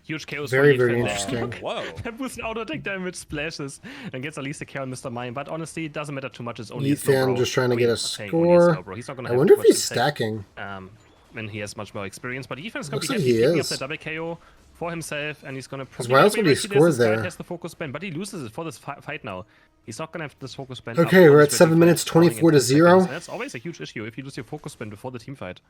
Huge chaos. Very, for very Yifen. interesting. Whoa. That boosts auto attack damage, splashes, and gets at least a KO on Mr. Mime. But honestly, it doesn't matter too much. It's only a slow Fan bro. just trying to I get mean, a I'm saying only score. slow bro. He's not gonna I have wonder if much he's to take, stacking. when he has much more experience. But Yifen is gonna Looks be like happy he picking up is. the double KO for himself, and he's gonna why else would he score there? He has the focus band, but he loses it for this fight now. He's not gonna have this focus band. Okay, up we're for at this 7 ready minutes, fight, scoring in 24 to 10 0. seconds. That's always a huge issue if you lose your focus band before the team fight.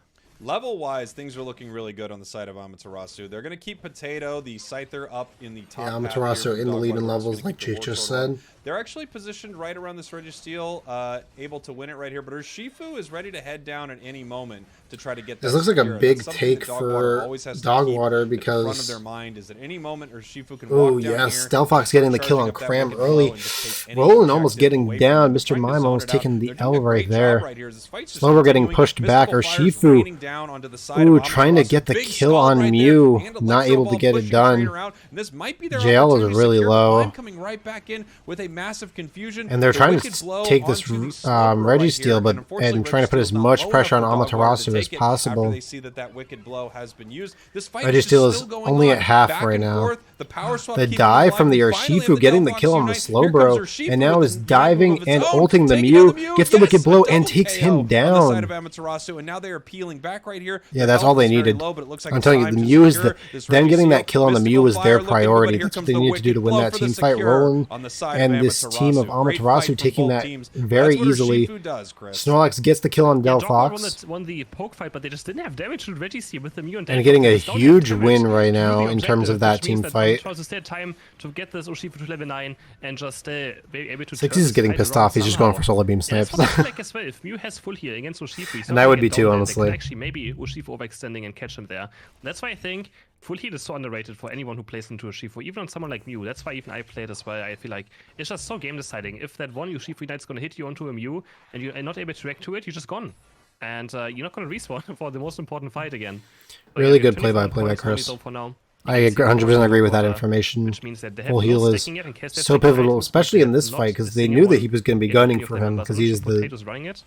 Level-wise, things are looking really good on the side of Amaterasu. They're going to keep Potato, the Scyther, up in the top. Yeah, half Amaterasu here. in the lead in DOGWATER is levels, gonna like keep the Jake just Warlord said. on. They're actually positioned right around this Registeel, able to win it right here. But Urshifu is ready to head down at any moment to try to get This that looks like a spear. big That's something take that DOGWATER for always has to DOGWATER keep at the front of because... their mind is at any moment Urshifu can Oh, walk down yes, here, Stealthfox getting the kill on charging up that Cram wicked blow early. and just take any Roland almost objective getting away from down. them. They're Mr. trying to Mime zone almost it out. taking the They're doing L a right great job there. right here as this fight's just Slower getting continuing. pushed back. Mystical fires Urshifu. raining down onto the side Ooh, of trying to Amaterasu. get the Big kill skull on right Mew. there, and Not Electro able to Ball get it pushing done. Trainer out. And this might be their JL is opportunity. really Secure low. Climb coming right back in with a massive confusion. And they're The trying wicked to blow take this onto the Slowbro right Registeel, here, but unfortunately, and trying to put as Registeel's not much low pressure on enough for DOGWATER to Amaterasu as take it possible. After they see that that wicked blow has been used. This fight Registeel is is still going only on. at half Back right and now. forth. The power swap The keeping dive them from the alive. We finally Urshifu have getting the Delphox kill on the unite. Here Slowbro, comes Urshifu and now with is the unite diving move of and its own, ulting the taking Mew, on the gets the Yes, wicked blow a and double takes KO him on the side down. of Amaterasu, and now they are peeling back right here. Yeah, Their that's all health they is very needed. low, but it looks like I'm it's telling you, time the to Mew is secure the this them getting Registeel. that kill on the Mew Mystical was their fire looking good, but priority. here That's what comes they the needed to do to wicked win blow that for the team fight. secure Roland on the side and of this team of Amaterasu. Great fight Amaterasu from taking both that teams. very That's what easily. Urshifu does, Chris. Snorlax gets the kill on Yeah, Delphox. won the poke fight, but they just didn't have damage to Registeel with the Mew and And Delphox. getting They a just don't have huge damage win to right do now the in terms of objective, that which means team that fight. Amaterasu still had time to get this Urshifu to level 9 and just be able to. Sixties is getting pissed off. He's just going for solar beam Yeah, that's snipes. what I feel like as well. If Mew has full heal against Urshifu, he's And not I gonna would be get too, down there. They honestly. can actually maybe Urshifu overextending and catch him there. That's why I think full heal is so underrated for anyone who plays into Urshifu, even on someone like Mew. That's why even I played as well. I feel like it's just so game deciding. If that one Urshifu Unite's gonna hit you onto a Mew and you're not able to react to it, you're just gone. And you're not gonna respawn for the most important fight again. So, Really yeah, we have good play-by-play 24 by points only Chris. though for now. I You can see 100% agree with that DOGWATER, information. which means that they have Full no heal is stacking yet in case they have so second pivotal, items, especially in but this not fight, because a they single knew that one he was going to be in gunning any of for their him members. because I'm not he is sure the Potato's running it.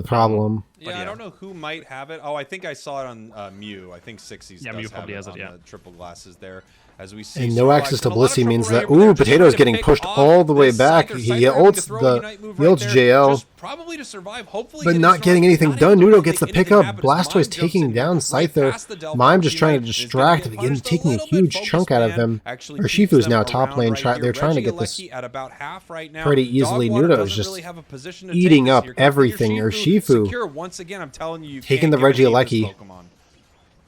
problem. Yeah, yeah. I don't know who might have it. Oh, I think I saw it on Mew. I think Sixties Yeah, does Mew have probably it has it, on yeah. the triple glasses there. As we see, And no Snorlax access to in a lot of Blissey trouble means right that here, but they're just Potato trying is to getting pick pushed off all the way this back. Scyther. He Scyther having ults to throw a the Unite move he ults right there, JL, just probably to survive. Hopefully, but getting not Snorlax getting anything not done. able to Nudo really gets the make anything pickup. happen as Blastoise Mime jumps taking in down right Scyther. past the Delphox Mime just trying to Unite is gonna distract get him, punished taking a little bit. huge Focus chunk out of Band him. actually Urshifu's keeps now them top around lane. right They're here. trying to Reggie get this Alecki at about half right now. pretty easily. DOGWATER Nudo is doesn't really just have a position to take eating this. up Here comes the everything. Urshifu secure once again. I'm telling you, you taking can't the give a Reggie name to this Alecki. Pokemon.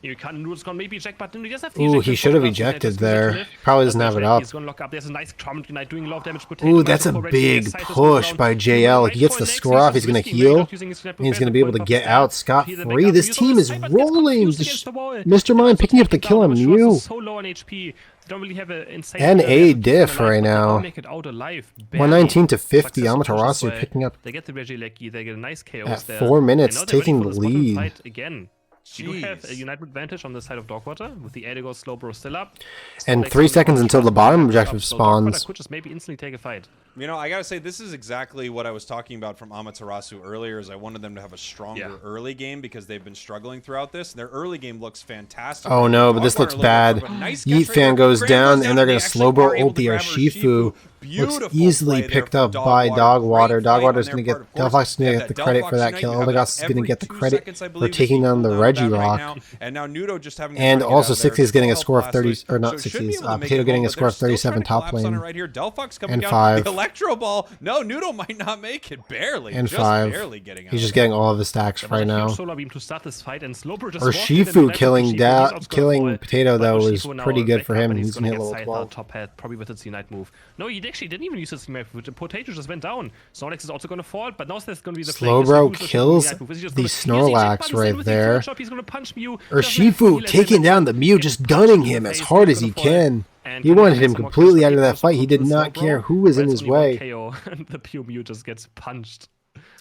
You can't Nudo's gonna maybe eject, but he doesn't have to Ooh, eject he him should for have the last minute. ejected He's going to there. live. Probably doesn't That's have it Reggie. up. He's gonna lock up. There's a nice Trump Unite doing a lot of damage. Ooh, that's a big push by JL. He gets the score off. He's going to heal. And he's going to be able to get out scot-free. This team is rolling. Mr. Mime picking up the kill on Mew. So low on HP. They don't really have an insane And healer. a They have diff keep them alive, right but they now. all make it out alive. 119 to 50. Successful push as Amaterasu well. picking up They get the Regieleki. They get a nice KO at there. 4 minutes, And now they're ready taking for the this bottom lead. fight again. You do have a Jeez. Unite advantage on the side of DOGWATER with the Edigo Slowbro still up. And Snorlax 3 only seconds one until the shot, bottom one objective up, so spawns. DOGWATER could just maybe instantly take a fight. You know, I gotta say, this is exactly what I was talking about from Amaterasu earlier, is I wanted them to have a stronger early game because they've been struggling throughout this. Their early game looks fantastic. Oh no, but this looks bad. Yeet fan goes down, and they're going to Slowbro ult the Urshifu. Looks easily picked up by DOGWATER. DOGWATER's going to get Delphox is going to get the credit for that kill. Eldegoss is going to get the credit for taking down the Regirock. And now Nudo just having And also 60 is getting a score of 30, or not 60, Potato getting a score of 37 top lane. And 5. The Electro Ball. No, Nudo might not make it. Barely. And just 5. barely getting out. He's just getting all of his stacks There was right a huge now. solar beam to start this fight, and Slowbro just walked in and Urshifu denied killing Urshifu. He's outscored killing for it. Potato But though is Urshifu now pretty good back for up, him. and He's gonna gonna hit get level Scyther 12. top hat, probably with its Unite move. No, he actually didn't even use his Unite move. Potato just went down. Snorlax is also gonna fall, but now there's gonna be the Slowbro kills the Snorlax right there. He's gonna punch Mew. Urshifu taking down the Mew, just gunning him as hard as he can. He wanted him completely out of that fight. He did not care who was in his way. KO, and the pure Mew just gets punched.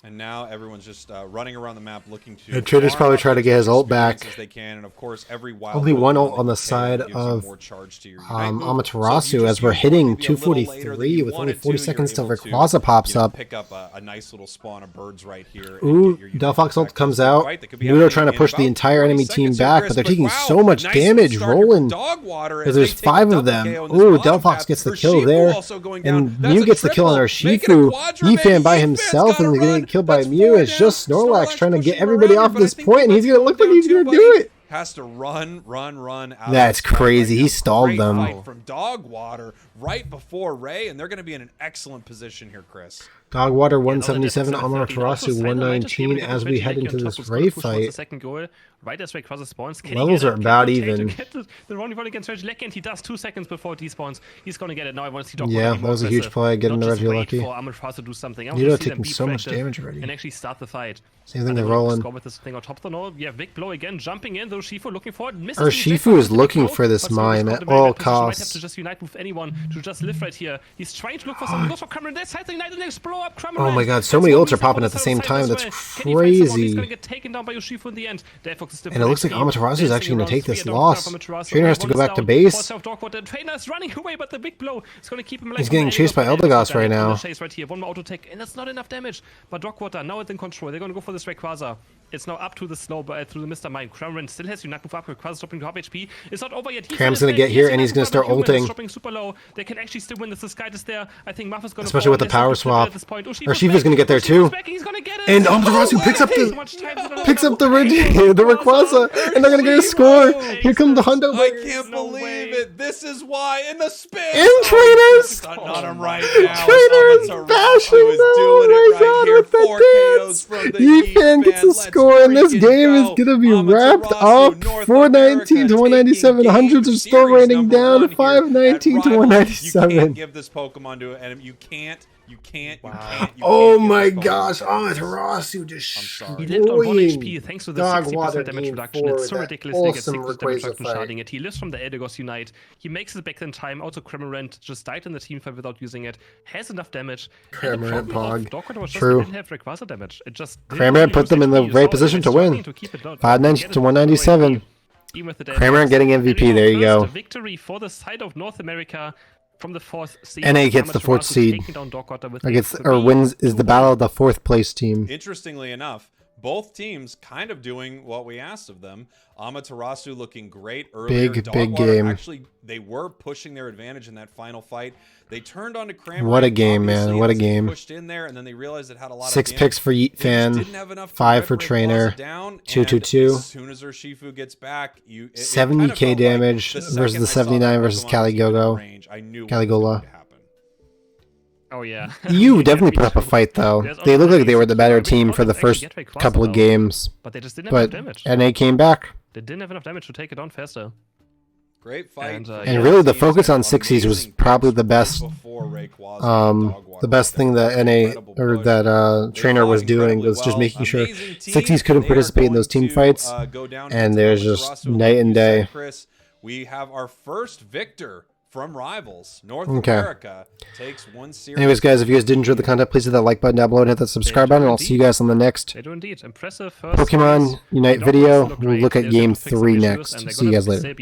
And now everyone's just running around the map looking to. And Trader's probably trying to get his ult back. As they can, and of course, every wild Only one ult on the KO side gives you of more charge to your Unite move. Amaterasu So as we're use hitting maybe a little later than 243 you with only wanted 40 to, seconds you're till able to, Rayquaza pops up. Pick up a nice little spawn of birds right here. Ooh, Delphox ult comes out. Nudo trying to push the entire enemy team back, but they're taking so much damage rolling. Because there's 5 of them. Ooh, Delphox gets the kill there. And Mew gets the kill on our Shifu. Yifan by himself and getting killed by Mew. It's just Snorlax trying to get everybody off this point, and he's going to look like he's going to do it. Has to run out. That's crazy. He stalled them. Fight from Dogwater right before Ray, and they're going to be in an excellent position here, Chris. Dogwater 177, Amaterasu 119 as we head into this Ray fight. Levels are about even. The Ronnie Volley against Reggie Lecky, and he does 2 seconds before he despawns. He's going to get it now. I want to see Dogwater. Yeah, that was a huge play, getting the Reggie Lucky. Nudo taking so much damage already. And actually start the fight. Same thing, they're rolling. With this thing on top though. No, yeah, big blow again, jumping in. Though Shifu looking for it. Our Shifu is looking for this mine at all costs. Might have to just unite with anyone to just live right here. He's trying to look for something. Goes for Cameron. That's the Ignite and next blow up. Oh my god, so many ults are popping at the same time. That's crazy. He's gonna get taken down by Yoshifu in the end. And it looks like Amaterasu is actually going to take this loss. Trainer has to go back to base. Trainer's running away, but the big blow is going to keep him alive. He's getting chased by Eldegoss right now. Right here. One more auto tech, and that's not enough damage. But Dogwater now it's in control. They're going to go for this Rayquaza. It's now up to the slow, through the Mr. Mime. Cameron still has Unite move up. Rayquaza dropping to half HP. It's not over yet. Cam's going to get here, and he's going to start ulting. Dropping super low. They can actually still win this. The Sky is there. I think Muff is going to especially with the power swap. Urshifu's going to get there too. And Amaterasu picks up the Rayquaza, and they're going to get a score. Here come the Hundo. I can't believe it. This is why. In the spin. And Trainers. Not him right now. Trainer is bashing them. Oh my god, with that dance. Yifan gets a score, and this game is going to be wrapped up. 419 to 197. Hundreds are still raining down. 519 to 197. You can't give this Pokemon to an enemy. You can't. Oh my gosh, Amaterasu just he lived on 1 HP thanks to the 60% damage reduction. It's so ridiculous they get 60% damage reduction sharding it. He lives from the Eldegoss Unite. He makes it back in time. Also, Cramorant just died in the team fight without using it. Has enough damage. Cramorant Pog. True. Didn't have Rayquaza damage. It just Cramorant put them in the right position to win. 590 to 197. Cramorant getting MVP. There you go. Victory for the side of North America. From the 4th seed, NA gets the 4th seed. Wins is the battle of the 4th place team. Interestingly enough, both teams kind of doing what we asked of them. Amaterasu looking great earlier. Big game. Actually, they were pushing their advantage in that final fight. They turned on to Cramorant. What a game, man. What a game. Pushed in there, and then they realized it had a lot 6 of picks for Yifan, 5 for Trainer, 222. As soon as Urshifu gets back, 70k damage versus the 79 versus Caligola. Oh yeah. You definitely put up a fight though. They look like they were the better team for the first couple of games. But they just didn't have enough damage. NA came back. They didn't have enough damage to take it on faster. Great fight. And really the focus on 60s was probably the best the best thing that NA or that Trainer was doing was just making sure 60s couldn't participate in those team fights, and there's just night and day. We have our first victor from Rivals. North America takes 1 series. Anyways, guys, if you guys did enjoy the content, please hit that like button down below and hit that subscribe button, and I'll see you guys on the next Impressive Pokemon Unite video. We'll look at Game 3 next. See you guys later.